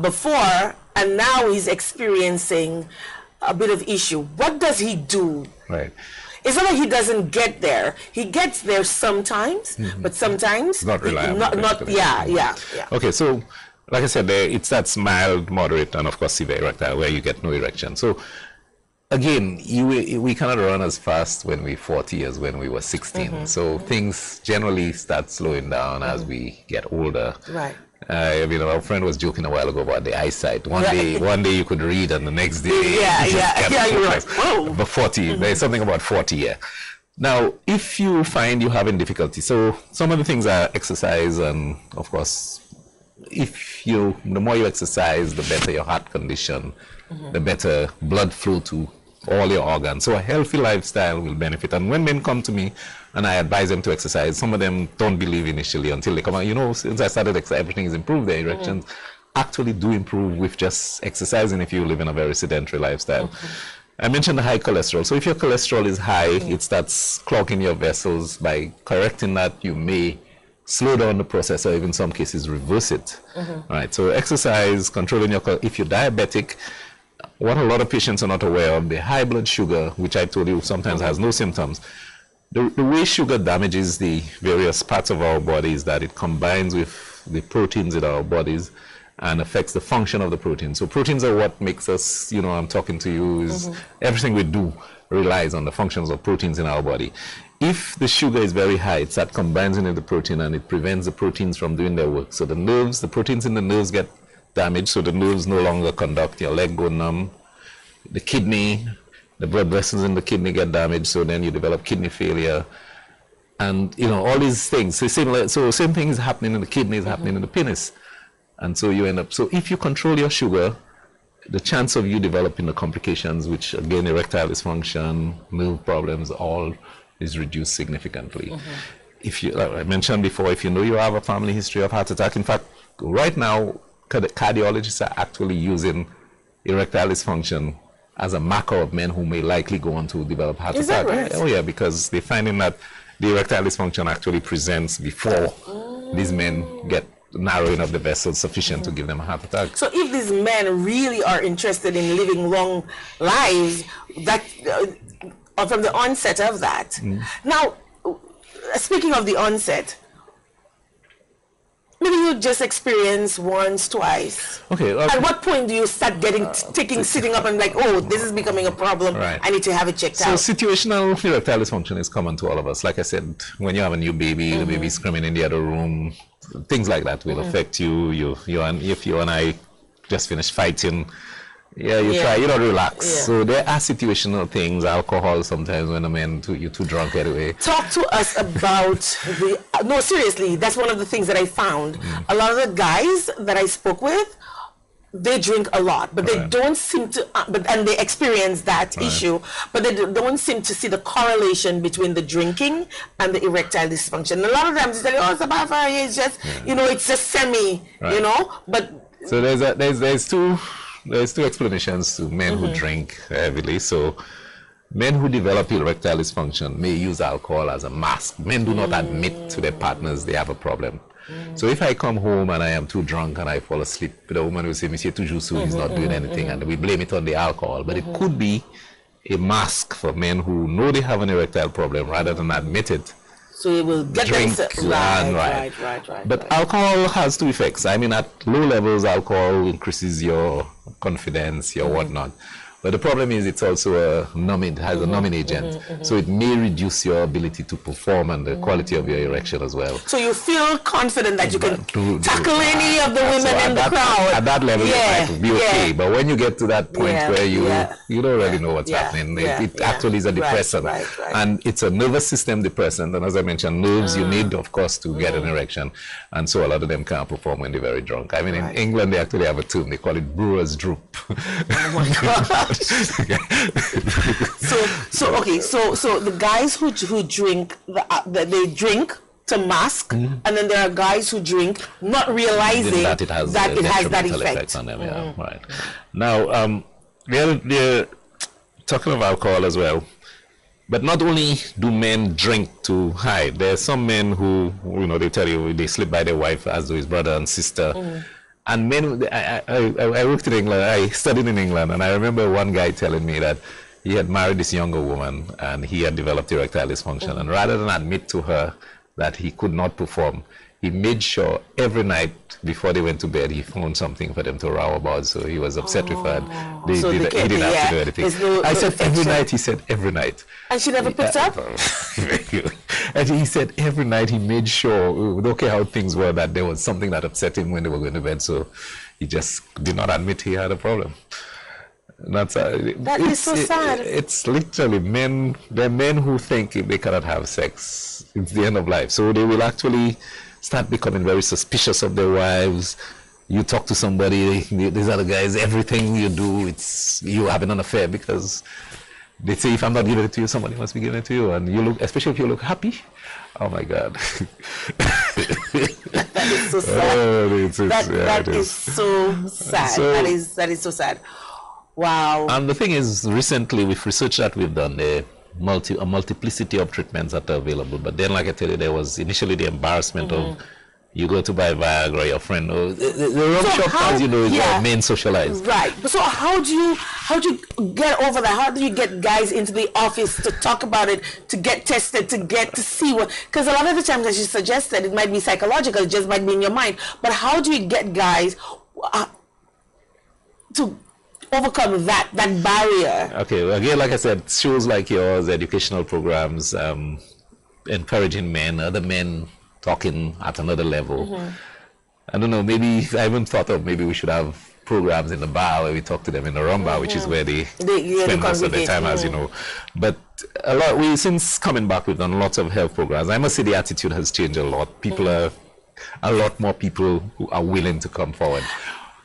before, and now he's experiencing a bit of issue. What does he do? Right. It's not like he doesn't get there. He gets there sometimes, but sometimes it's not reliable. Okay, so like I said, it's that mild, moderate, and of course severe erectile where you get no erection. So again, we cannot run as fast when we're 40 as when we were 16. So things generally start slowing down as we get older. Right. Our friend was joking a while ago about the eyesight. One day you could read, and the next day you're like, whoa. But 40, there's something about 40. Now, if you find you're having difficulty, so some of the things are exercise, and of course, the more you exercise, the better your heart condition, the better blood flow to all your organs. So a healthy lifestyle will benefit. And when men come to me and I advise them to exercise, some of them don't believe initially until they come out. Since I started exercising, everything is improved. Their erections actually do improve with just exercising if you live in a very sedentary lifestyle. I mentioned the high cholesterol. So if your cholesterol is high, it starts clogging your vessels. By correcting that, you may slow down the process or even in some cases reverse it. All right. So exercise, controlling if you're diabetic, what a lot of patients are not aware of, the high blood sugar, which I told you sometimes has no symptoms. The way sugar damages the various parts of our bodies, that it combines with the proteins in our bodies and affects the function of the proteins. So proteins are what makes us, I'm talking to you, is everything we do relies on the functions of proteins in our body. If the sugar is very high, it's that combines into the protein and it prevents the proteins from doing their work. So the proteins in the nerves get damaged, so the nerves no longer conduct, your leg go numb, the kidney, the blood vessels in the kidney get damaged, so then you develop kidney failure, and all these things. So same thing is happening in the kidney is happening in the penis, and so you end up. So if you control your sugar, the chance of you developing the complications, which again erectile dysfunction, nerve problems, all is reduced significantly. If you, like I mentioned before, if you know you have a family history of heart attack, in fact, right now, cardiologists are actually using erectile dysfunction as a marker of men who may likely go on to develop heart attack. Right? Oh yeah, because they're finding that the erectile dysfunction actually presents before these men get narrowing of the vessels sufficient to give them a heart attack. So if these men really are interested in living long lives, that from the onset of that. Now, speaking of the onset, maybe you just experience once, twice. Okay. At what point do you start sitting up and like, oh, this is becoming a problem. Right. I need to have it checked out. So situational erectile dysfunction is common to all of us. Like I said, when you have a new baby, the baby's screaming in the other room, things like that will affect you. If you and I just finished fighting, try, relax. Yeah. So there are situational things, alcohol sometimes when you're too drunk anyway. Talk to us about no, seriously, that's one of the things that I found. A lot of the guys that I spoke with, they drink a lot, but they don't seem to, and they experience that issue, but they don't seem to see the correlation between the drinking and the erectile dysfunction. A lot of times they tell you, oh, it's about 5 years, just, it's just semi, but. So there's two explanations to men who drink heavily. So men who develop erectile dysfunction may use alcohol as a mask. Men do not admit to their partners they have a problem. So if I come home and I am too drunk and I fall asleep, the woman will say, Monsieur toujours sous, he's not doing anything, and we blame it on the alcohol. But it could be a mask for men who know they have an erectile problem rather than admit it. So it will get drink right. But alcohol has two effects. I mean, at low levels, alcohol increases your confidence, your whatnot. But the problem is it's also a numbing, has a numbing agent. So it may reduce your ability to perform and the quality of your erection as well. So you feel confident that you can tackle any of the women in the crowd. At that level, it might be okay. But when you get to that point where you don't really know what's happening, it actually is a depressant. Right. And it's a nervous system depressant. And as I mentioned, nerves you need, of course, to get an erection. And so a lot of them can't perform when they're very drunk. I mean, in England, they actually have a term. They call it brewer's droop. Oh my God. So the guys who drink, they drink to mask, and then there are guys who drink not realizing that it has that effect on them. Right. Now, we're talking of alcohol as well. But not only do men drink to hide, there are some men who, they tell you they sleep by their wife as though his brother and sister. And men, I worked in England, I studied in England, and I remember one guy telling me that he had married this younger woman and he had developed erectile dysfunction. And rather than admit to her that he could not perform, he made sure every night before they went to bed, he found something for them to row about. So he was upset with her. He didn't have to do anything. I said every night, he said every night. And she never picked up? And he said every night he made sure, don't care how things were, that there was something that upset him when they were going to bed. So he just did not admit he had a problem. That is so sad. It's literally men. There are men who think if they cannot have sex, it's the end of life. So they will actually start becoming very suspicious of their wives. You talk to somebody, these other guys, everything you do, it's you having an affair, because they say if I'm not giving it to you, somebody must be giving it to you. And you look, especially if you look happy, oh my God. That is so sad. That is so sad. That is so sad. Wow. And the thing is, recently with research that we've done, a multiplicity of treatments that are available. But then, like I tell you, there was initially the embarrassment of you go to buy Viagra, your friend, the rum shop, as you know, is our main socialized. Right. So how do you get over that? How do you get guys into the office to talk about it, to get tested, to see what? Because a lot of the times, as you suggested, it might be psychological, it just might be in your mind. But how do you get guys to overcome that barrier? Okay, well, again, like I said, shows like yours, educational programs, encouraging men, other men talking at another level. I don't know, maybe I haven't thought of, maybe we should have programs in the bar where we talk to them in the rum bar, which is where they spend most of their time, as you know. But since coming back, we've done lots of health programs. I must say the attitude has changed a lot. A lot more people who are willing to come forward.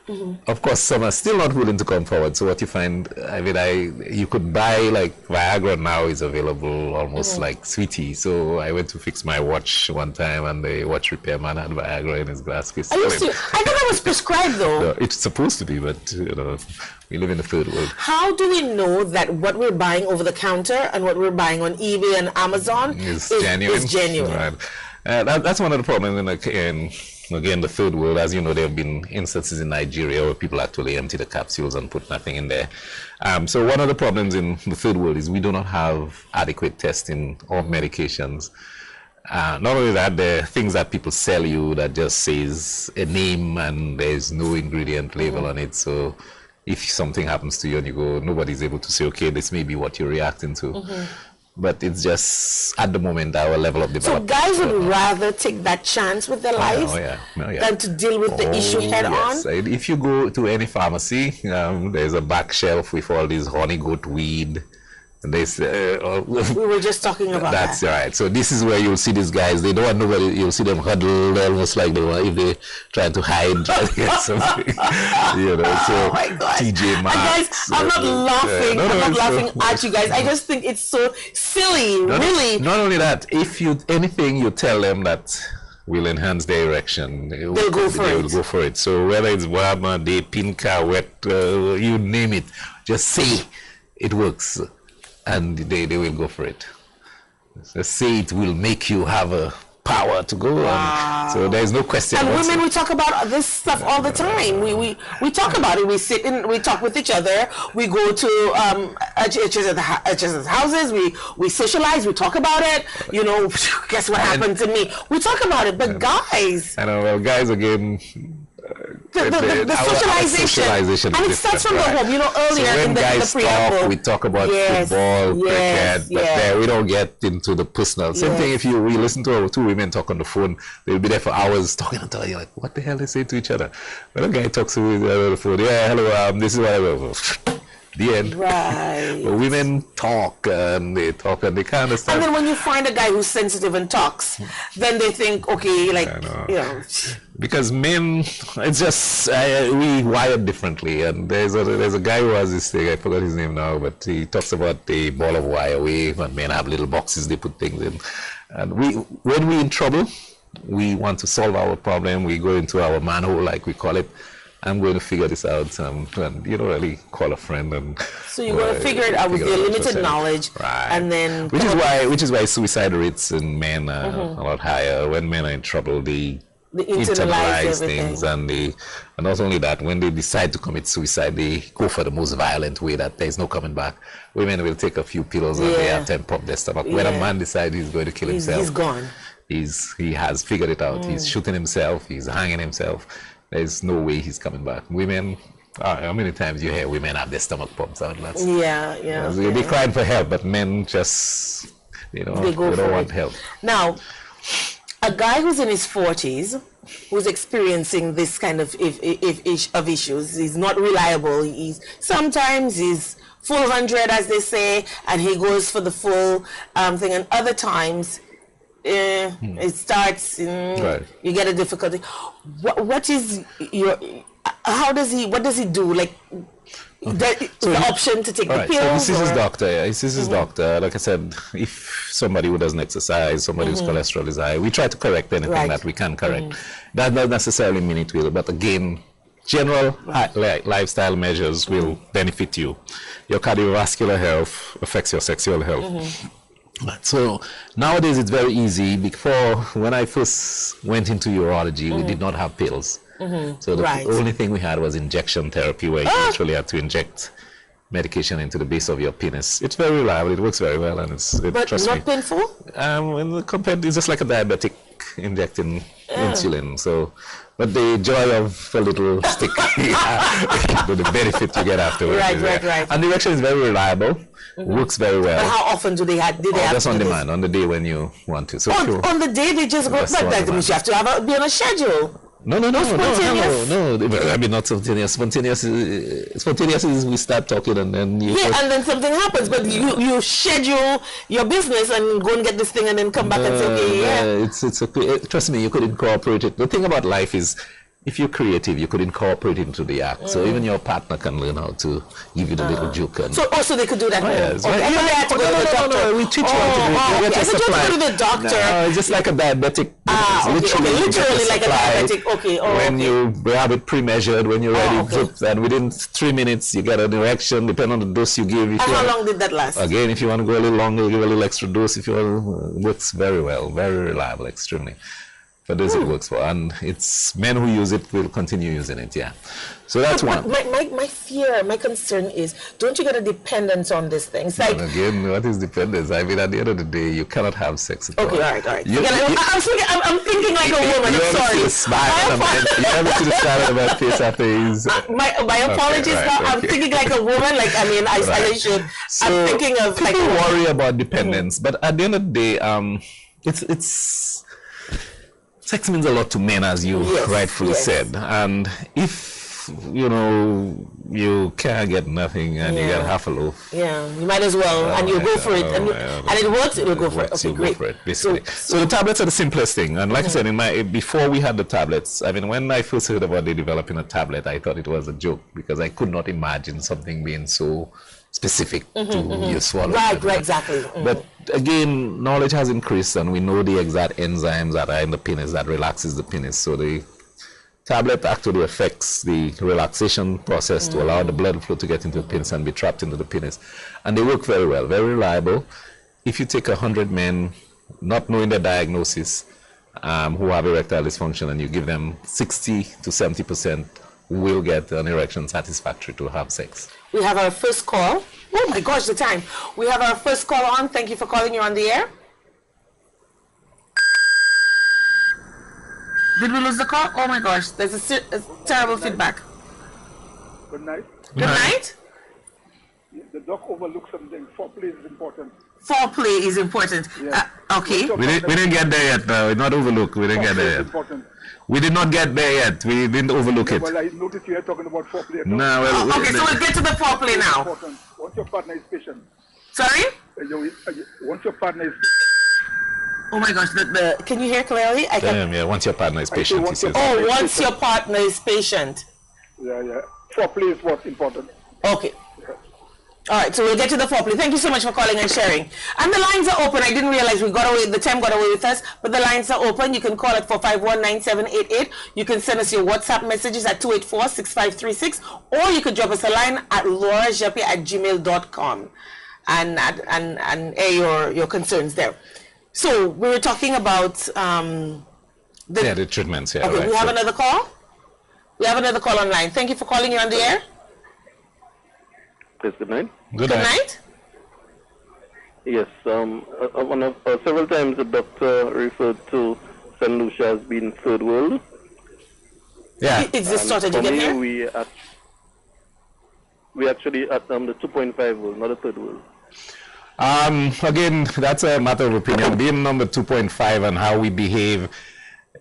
Of course, some are still not willing to come forward. So what you find, I mean, you could buy like Viagra now is available almost like sweetie. So I went to fix my watch one time, and the watch repairman had Viagra in his glass case. I thought that was prescribed though. No, it's supposed to be, but we live in the third world. How do we know that what we're buying over the counter and what we're buying on eBay and Amazon is genuine? Right. That's one of the problems in again, the third world. As you know, there have been instances in Nigeria where people actually empty the capsules and put nothing in there. So one of the problems in the third world is we do not have adequate testing of medications. Not only that, there are things that people sell you that just says a name and there's no ingredient label on it. So if something happens to you and you go, nobody's able to say, okay, this may be what you're reacting to. But it's just, at the moment, our level of development. So guys would rather take that chance with their lives than to deal with the issue head on? If you go to any pharmacy, there's a back shelf with all these honey goat weed. And they say, we were just talking about that's right. So this is where you'll see these guys. They don't want nobody. You'll see them huddled, almost like if they're trying to hide, trying to get something. So oh my God. TJ Maxx. Guys, I'm not laughing. I'm not laughing at you guys. I just think it's so silly, really. Not only that, if anything you tell them that will enhance their erection, they'll go for it. So whether it's Wama, Day, Pinka, Wet, you name it, just say it works. And they will go for it. So say it will make you have a power to go. Wow. So there's no question. And women, we talk about this stuff all the time. We talk about it. We sit and we talk with each other. We go to each other's houses. We socialize. We talk about it. Guess what happened to me? We talk about it. But guys, I know. Well, guys, again. The socialization, and it starts from the home. Earlier so in the pre-apple, we talk about football, cricket, but there we don't get into the personal. Same thing if we listen to our two women talk on the phone, they'll be there for hours talking until you're like, what the hell they say to each other? When a guy talks to the phone, hello, this is what I will. The end. Right. But women talk and they can't understand. And then when you find a guy who's sensitive and talks, then they think, okay, because men, it's just we wired differently. And there's a guy who has this thing. I forgot his name now, but he talks about the ball of wire wave, and men have little boxes they put things in. And when we're in trouble, we want to solve our problem. We go into our manhole, like we call it. I'm going to figure this out, and really call a friend. And so you're going to figure it out with your limited knowledge, right? And then which is why suicide rates in men are a lot higher. When men are in trouble, they internalize things, and not only that, when they decide to commit suicide, they go for the most violent way that there's no coming back. Women will take a few pills and they have to pop their stomach. When a man decides he's going to kill himself, he's gone. He has figured it out. He's shooting himself. He's hanging himself. There's no way he's coming back. Women, how many times you hear women have their stomach pumps out? They're crying for help, but men just, they don't want help. Now, a guy who's in his 40s, who's experiencing this kind of issues, he's not reliable. Sometimes he's full 100, as they say, and he goes for the full thing, and other times it starts you get a difficulty. What does he do? Like the option to take the pills? So this is his doctor. Like I said, if somebody who doesn't exercise, somebody whose cholesterol is high, we try to correct anything that we can correct. That doesn't necessarily mean it will, but again, general lifestyle measures will benefit you. Your cardiovascular health affects your sexual health. So nowadays it's very easy. Before, when I first went into urology, we did not have pills. So the only thing we had was injection therapy, where you actually had to inject medication into the base of your penis. It's very reliable. It works very well, and but not painful. It's just like a diabetic injecting insulin. So, but the joy of a little stick, the benefit you get afterwards. Right. And the injection is very reliable. Works very well. But how often do they have? Just on demand, on the day when you want to. So on the day they just go. But that means you have to be on a schedule. No. I mean, not spontaneous. Spontaneous is we start talking and then and then something happens. But you schedule your business and go and get this thing and then come back and say, okay, it's okay. Trust me, you could incorporate it. The thing about life is, if you're creative, you could incorporate it into the act. So even your partner can learn how to give you the little juke. And So also they could do that. yes. Okay. Right. I thought they had to go to the doctor. No, we teach you how to do it. Okay. You I get thought you had to go to the doctor. No, it's just like a diabetic. Literally like a diabetic. Okay. When you have it pre-measured, when you're ready, and within 3 minutes you get an erection, depending on the dose you give. And how long did that last? Again, if you want to go a little longer, you give a little extra dose. If you want, it works very well, very reliable, extremely. For those it works for, and it's men who use it will continue using it. Yeah, so that's one. My fear, my concern is, don't you get a dependence on this thing? It's like, and again, what is dependence? I mean, at the end of the day, you cannot have sex at all. Okay, all right. I'm thinking like a woman. I'm sorry. You have to smile on my face after he's. My apologies. I'm thinking like a woman. Like, I mean, isolation. So I'm thinking of like. People worry about dependence, but at the end of the day, it's. Sex means a lot to men, as you rightfully said. And if, you can't get nothing and you get half a loaf. Yeah, you might as well. And you go for it. And it works, you'll go for it. Okay, great. Go for it, basically. So the tablets are the simplest thing. And like I said, before we had the tablets, I mean, when I first heard about they developing a tablet, I thought it was a joke because I could not imagine something being so specific to your swallow. Right, exactly. But again, knowledge has increased and we know the exact enzymes that are in the penis that relaxes the penis. So the tablet actually affects the relaxation process to allow the blood flow to get into the penis and be trapped into the penis. And they work very well, very reliable. If you take 100 men, not knowing their diagnosis, who have erectile dysfunction, and you give them 60 to 70% will get an erection satisfactory to have sex. We have our first call. Oh my gosh, the time. We have our first call on. Thank you for calling. You're on the air. Did we lose the call? Oh my gosh, there's a terrible feedback. Good night. Good night. The doc overlooked something. Foreplay is important. Foreplay is important. Yeah. Okay. We didn't get there yet. We're not overlooked. We didn't get there yet. Important. We did not get there yet. We didn't overlook it. Well, I noticed you were talking about foreplay. No, well, okay, so we'll get to the foreplay now. Important. Once your partner is patient. Sorry? Once your partner is Oh my gosh, can you hear clearly? Once your partner is patient. Once your partner is patient. Yeah. Foreplay is what's important. Okay. All right, so we'll get to the foreplay. Thank you so much for calling and sharing. And the lines are open. I didn't realize the time got away with us, but the lines are open. You can call at 451-9788. You can send us your WhatsApp messages at 284-6536, or you could drop us a line at laurajeppe@gmail.com and air your concerns there. So we were talking about the treatments. Yeah, okay, right. We have another call. We have another call online. Thank you for calling. You're on the air. Yes, good night. Good night. Yes, several times the doctor referred to St. Lucia as being third world. Yeah. Is this started to get here? We actually at the 2.5 world, not the third world. Again, that's a matter of opinion. Being number 2.5 and how we behave.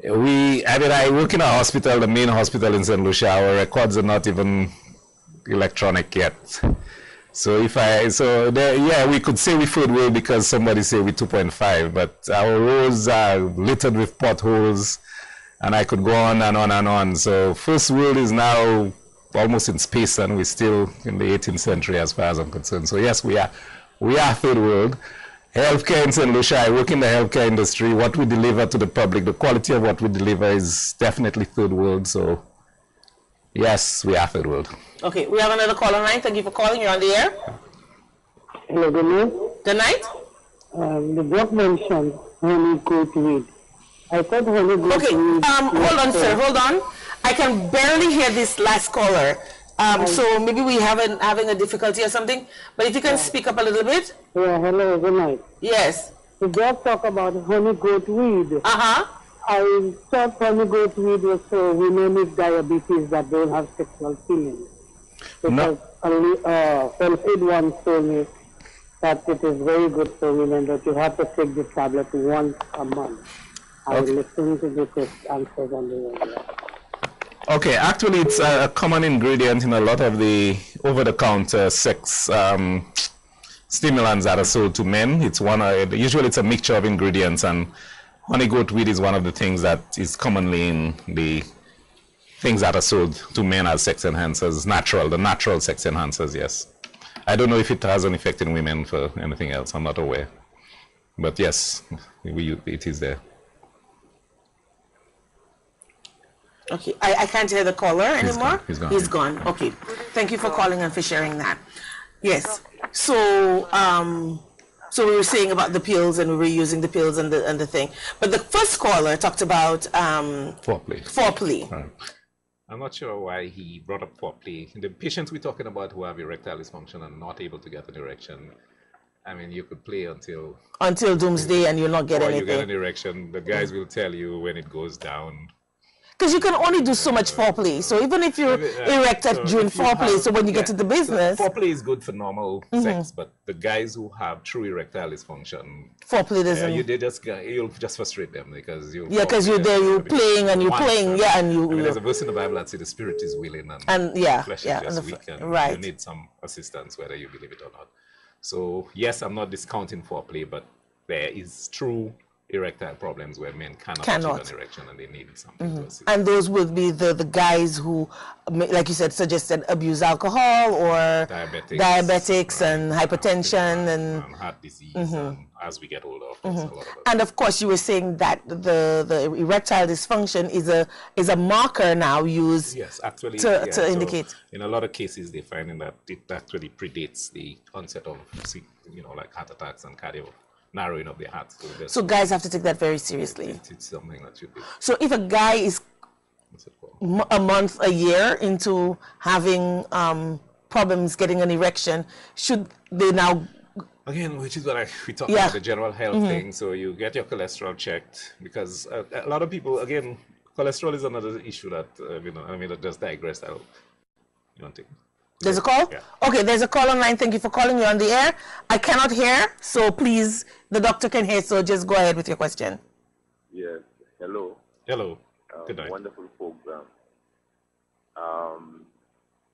I work in a hospital, the main hospital in St. Lucia. Our records are not even electronic yet. So we could say we third world because somebody say we 2.5, but our roads are littered with potholes, and I could go on and on and on. So first world is now almost in space, and we're still in the 18th century as far as I'm concerned. So yes, we are third world. Healthcare in St. Lucia, I work in the healthcare industry. What we deliver to the public, the quality of what we deliver is definitely third world. So yes, we are third world. Okay, we have another call online. Thank you for calling. You're on the air. Hello, good night. Good night. The doc mentioned honey goat weed. I thought honey goat weed. Hold on, sir. Hold on. I can barely hear this last caller. So maybe we having a difficulty or something. But if you can speak up a little bit. Yeah, hello, good night. Yes. The doc talk about honey goat weed. I thought honey goat weed was for women with diabetes that don't have sexual feelings. Because Felfid once told me that it is very good for women, that you have to take the tablet once a month. I will listen to the answers on the radio. Okay, actually it's a common ingredient in a lot of the over-the-counter sex stimulants that are sold to men. It's usually it's a mixture of ingredients, and honey goat weed is one of the things that is commonly in the things that are sold to men as sex enhancers, the natural sex enhancers, yes. I don't know if it has an effect in women for anything else. I'm not aware. But yes, it is there. Okay, I can't hear the caller anymore. He's gone. Okay, thank you for calling and for sharing that. Yes. So, so we were saying about the pills, and we were using the pills and the thing. But the first caller talked about foreplay. Right. I'm not sure why he brought up foreplay. The patients we're talking about who have erectile dysfunction and not able to get an erection, I mean, you could play until doomsday and you'll not get anything. You get an erection. The guys will tell you when it goes down. Because you can only do so much foreplay. So even if you're erect during foreplay, so when you get to the business... Foreplay is good for normal sex, but the guys who have true erectile dysfunction... Foreplay doesn't... you'll just frustrate them because you're there, you're playing and you're playing, and you... I mean, there's a verse in the Bible that says the spirit is willing and the flesh is just weak, and you need some assistance whether you believe it or not. So, yes, I'm not discounting foreplay, but there is true erectile problems where men cannot achieve an erection and they need something to assist. And those would be the guys who, like you said, suggested abuse alcohol or diabetics and hypertension and heart disease. And as we get older, of course, a lot of and of course, you were saying that the erectile dysfunction is a marker now used actually, to indicate. So in a lot of cases, they're finding that it actually predates the onset of, like heart attacks and narrowing of the heart. So guys have to take that very seriously. It's something that should be. So if a guy is a month, a year into having problems getting an erection, should they now... Again, which is what we talk about, the general health thing. So you get your cholesterol checked, because a lot of people, again, cholesterol is another issue that, I just digress. You don't think? There's a call? Yeah. Okay, there's a call online. Thank you for calling. You're on the air. I cannot hear, so please, the doctor can hear, so just go ahead with your question. Yes. Hello. Hello. Good night. Wonderful program.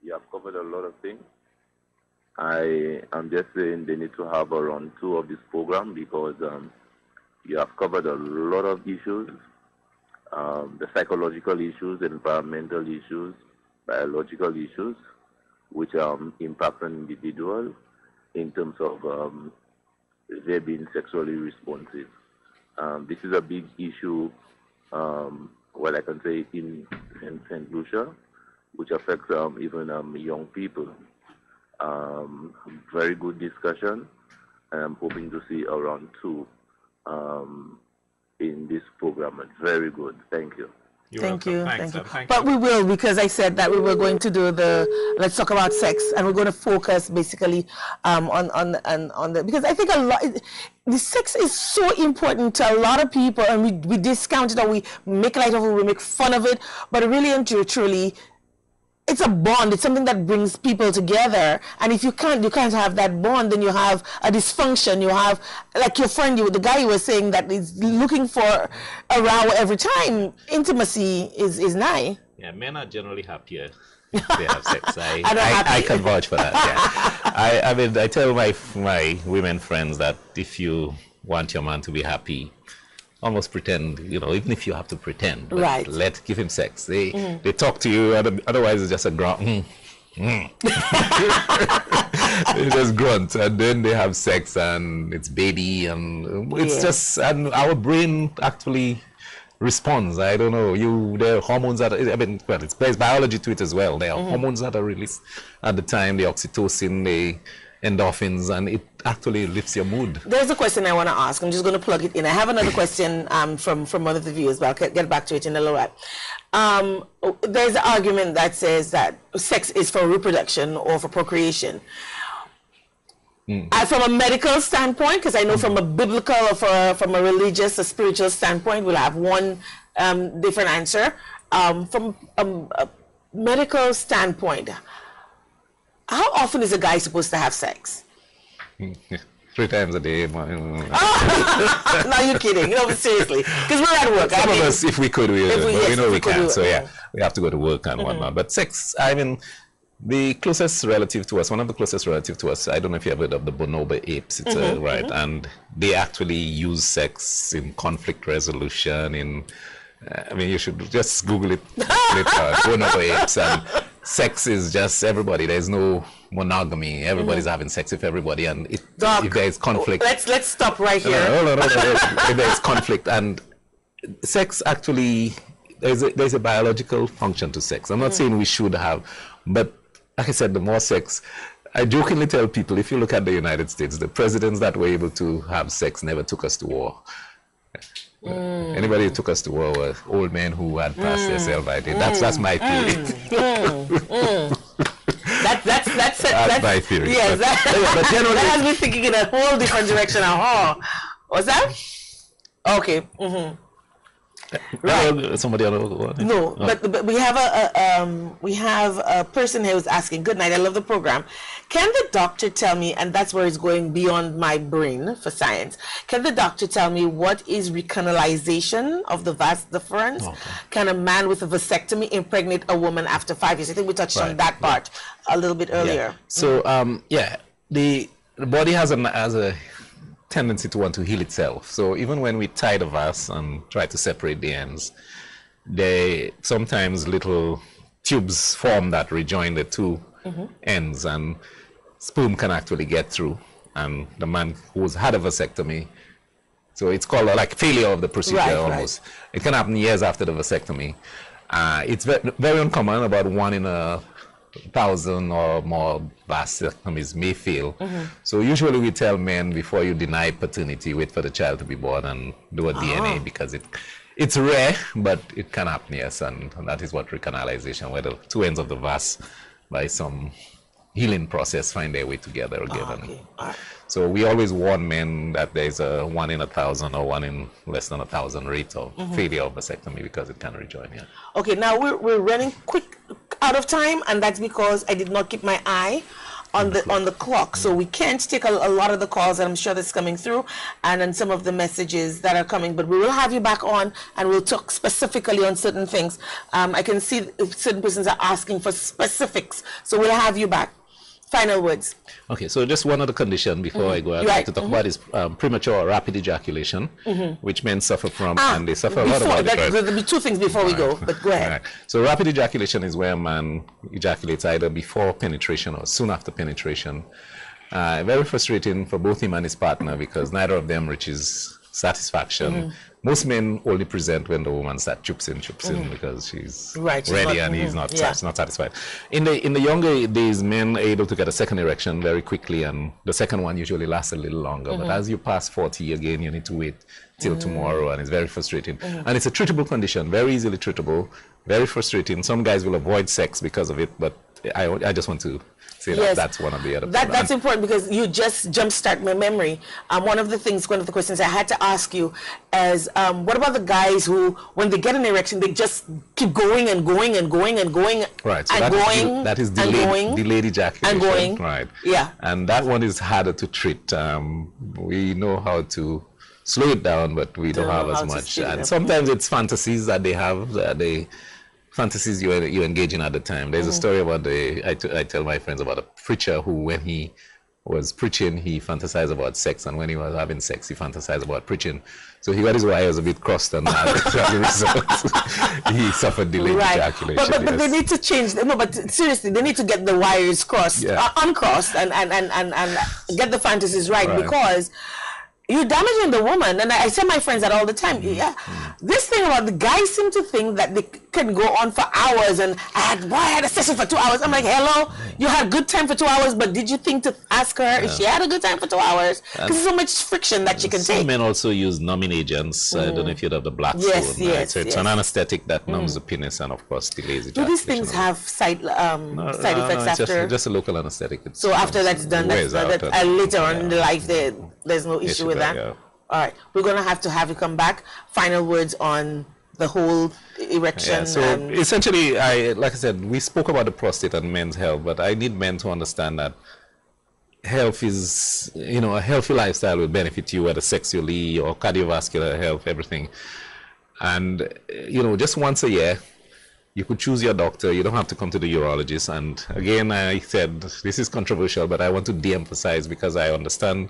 You have covered a lot of things. I am just saying they need to have a round 2 of this program because you have covered a lot of issues, the psychological issues, the environmental issues, biological issues, which impact an individual in terms of their being sexually responsive. This is a big issue, I can say in St. Lucia, which affects even young people. Very good discussion, and I'm hoping to see a round 2 in this program. Very good. Thank you. Thank you. But we will, because I said that we were going to do let's talk about sex, and we're going to focus basically on the, because I think the sex is so important to a lot of people, and we discount it or we make light of it, we make fun of it, but really and truly, it's a bond. It's something that brings people together. And if you can't have that bond, then you have a dysfunction. You have, like your friend, the guy you were saying that is looking for a row every time. Intimacy is nigh. Yeah, men are generally happier if they have sex. I can vouch for that. Yeah. I tell my women friends that if you want your man to be happy, almost pretend, even if you have to pretend, but give him sex. They talk to you, otherwise it's just a grunt. They just grunt, and then they have sex, and it's baby, and it's just, and our brain actually responds. I don't know, there are hormones that, there's biology to it as well. There are hormones that are released at the time, the oxytocin, the endorphins, and it actually lifts your mood. There's a question I want to ask. I'm just going to plug it in. I have another question from one of the viewers, but I'll get back to it in a little while. There's an argument that says that sex is for reproduction or for procreation. From a medical standpoint, because I know from a biblical or from a religious or spiritual standpoint, we'll have one different answer. From a medical standpoint, how often is a guy supposed to have sex? 3 times a day. No, you're kidding. No, seriously. Because we're at work. Some of us, if we could, we know we can. So we have to go to work and whatnot. But sex, the closest relative to us, one of the closest relative to us, I don't know if you ever heard of the bonobo apes. It's and they actually use sex in conflict resolution, in I mean, you should just Google it, go over it. Sex is just everybody. There's no monogamy. Everybody's having sex with everybody, and if there is conflict, let's stop right here. No. If there is conflict, and sex actually, there's a biological function to sex. I'm not saying we should have, but like I said, the more sex. I jokingly tell people, if you look at the United States, the presidents that were able to have sex never took us to war. Anybody who took us to war were old men who had passed their sell-by date. That's my theory. That's my theory. Yes, but generally, that has me thinking in a whole different direction. What's that? Okay. Right. Somebody else? No, but we have a person here who's asking. Good night. I love the program. Can the doctor tell me? And that's where it's going beyond my brain for science. Can the doctor tell me what is recanalization of the vas deferens? Okay. Can a man with a vasectomy impregnate a woman after 5 years? I think we touched on that part a little bit earlier. Yeah. So the body has a tendency to want to heal itself. So even when we tie the vas and try to separate the ends, sometimes little tubes form that rejoin the two ends, and sperm can actually get through. And the man who's had a vasectomy, so it's called like failure of the procedure almost. Right. It can happen years after the vasectomy. It's very uncommon. About 1 in 1,000 or more vasectomies may fail. So usually we tell men, before you deny paternity, wait for the child to be born and do a DNA, because it's rare, but it can happen, yes, and that is what recanalization, where the two ends of the vas, by some healing process, find their way together again. So we always warn men that there's a 1 in 1,000 or 1 in less than 1,000 rate of failure of vasectomy, because it can rejoin. Yeah. Okay, now we're running quick out of time, and that's because I did not keep my eye on the clock. So we can't take a lot of the calls, and I'm sure that's coming through, and then some of the messages that are coming. But we will have you back on, and we'll talk specifically on certain things. I can see certain persons are asking for specifics, so we'll have you back. Final words. Okay, so just one other condition before I go. I'd like to talk about is premature or rapid ejaculation, which men suffer from, and they suffer a lot about it. There'll be two things before we go, but go ahead. So rapid ejaculation is where a man ejaculates either before penetration or soon after penetration. Very frustrating for both him and his partner, because neither of them reaches satisfaction. Most men only present when the woman starts chups in because she's ready and he's not satisfied. In the younger days, men are able to get a second erection very quickly, and the second one usually lasts a little longer. But as you pass 40, again, you need to wait till tomorrow, and it's very frustrating. And it's a treatable condition, very easily treatable, very frustrating. Some guys will avoid sex because of it, but I just want to say that's one of the other that's important, because you just jumpstart my memory. One of the questions I had to ask you is, what about the guys who, when they get an erection, they just keep going and going and going and going, right? So that is delayed ejaculation, and going, right? Yeah, and that one is harder to treat. We know how to slow it down, but we don't have as much. And sometimes it's fantasies that they have, fantasies you engage in at the time. There's a story about I tell my friends about a preacher who, when he was preaching, he fantasized about sex, and when he was having sex, he fantasized about preaching. So he got his wires a bit crossed, and as a result, he suffered delayed ejaculation. But they need to change. No, but seriously, they need to get the wires crossed, uncrossed, and get the fantasies right. Because you're damaging the woman. And I tell my friends that all the time. This thing about the guys seem to think that they can go on for hours, and I had a session for 2 hours. I'm like, hello, you had a good time for 2 hours, but did you think to ask her if she had a good time for 2 hours? Because there's so much friction that she can take. Some men also use numbing agents. I don't know if you'd have the Blackstone. Yes. So it's an anesthetic that numbs the penis and, of course, delays ejaculation. Do these things have side effects after? Just a local anesthetic. So after that's done, later on in the life, there's no issue with that? Yeah. All right. We're going to have you come back. Final words on the whole erection. Yeah, so essentially, like I said, we spoke about the prostate and men's health, but I need men to understand that health is, a healthy lifestyle will benefit you, whether sexually or cardiovascular health, everything. And, just once a year, you could choose your doctor. You don't have to come to the urologist. And again, I said, this is controversial, but I want to de-emphasize, because I understand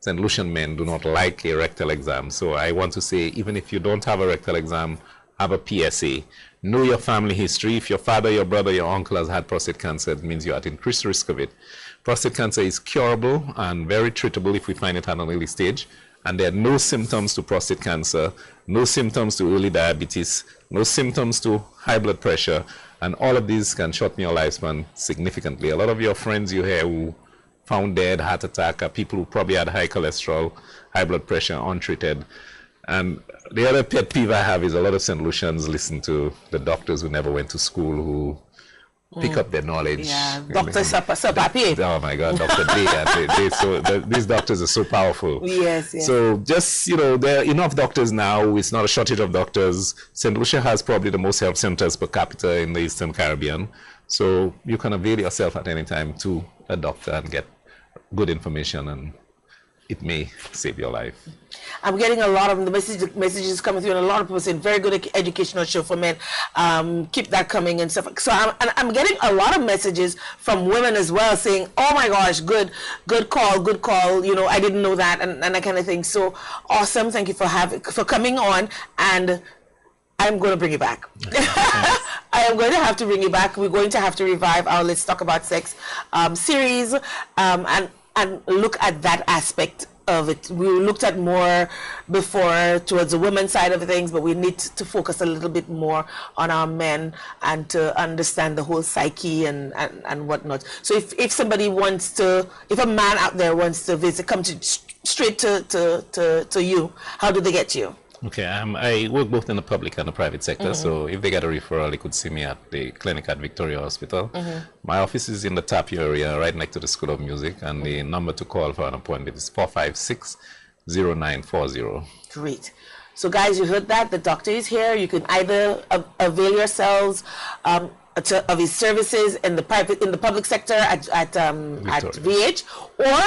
St. Lucian men do not like a rectal exam. So I want to say, even if you don't have a rectal exam, have a PSA. Know your family history. If your father, your brother, your uncle has had prostate cancer, it means you're at increased risk of it. Prostate cancer is curable and very treatable if we find it at an early stage. And there are no symptoms to prostate cancer, no symptoms to early diabetes, no symptoms to high blood pressure, and all of these can shorten your lifespan significantly. A lot of your friends you hear who found dead, heart attack, are people who probably had high cholesterol, high blood pressure, untreated. And the other pet peeve I have is a lot of St. Lucians listen to the doctors who never went to school, who pick up their knowledge. Yeah, Dr. Sapapi. Oh my God, Dr. D. These doctors are so powerful. Yes, yes. So just, there are enough doctors now. It's not a shortage of doctors. St. Lucia has probably the most health centers per capita in the Eastern Caribbean. So you can avail yourself at any time to a doctor and get good information, and it may save your life. I'm getting a lot of the messages coming through, and a lot of people saying very good educational show for men. Keep that coming and stuff. So I'm getting a lot of messages from women as well saying, "Oh my gosh, good call. I didn't know that," and that kind of thing. So awesome! Thank you for coming on, and I'm going to bring you back. I am going to have to bring you back. We're going to have to revive our Let's Talk About Sex series, and look at that aspect of it. We looked at more before towards the women's side of things, but we need to focus a little bit more on our men and to understand the whole psyche and whatnot. So if somebody wants to, if a man out there wants to visit, come straight to you, how do they get to you? Okay, I work both in the public and the private sector, so if they get a referral, they could see me at the clinic at Victoria Hospital. My office is in the Tapio area, right next to the School of Music, and the number to call for an appointment is 456-0940. Great. So guys, you heard that. The doctor is here. You can either avail yourselves of his services in the public sector at VH, or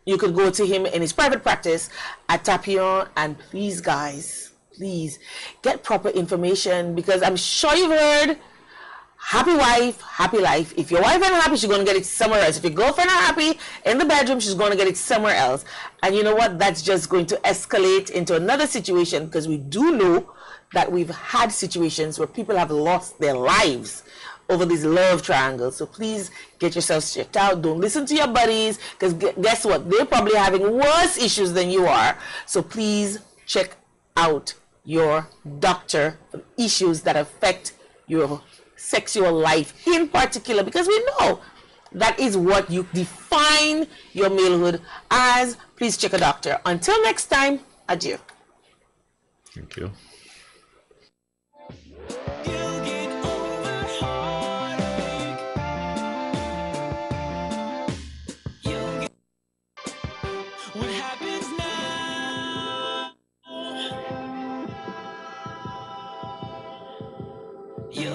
you could go to him in his private practice at Tapion. And please, guys, please get proper information, because I'm sure you've heard, happy wife, happy life. If your wife ain't happy, she's going to get it somewhere else. If your girlfriend not happy in the bedroom, she's going to get it somewhere else. And you know what? That's just going to escalate into another situation, because we do know that we've had situations where people have lost their lives over these love triangles. So please get yourselves checked out. Don't listen to your buddies, because guess what? They're probably having worse issues than you are. So please check out your doctor for issues that affect your sexual life in particular, because we know that is what you define your malehood as. Please check a doctor. Until next time, adieu. Thank you. You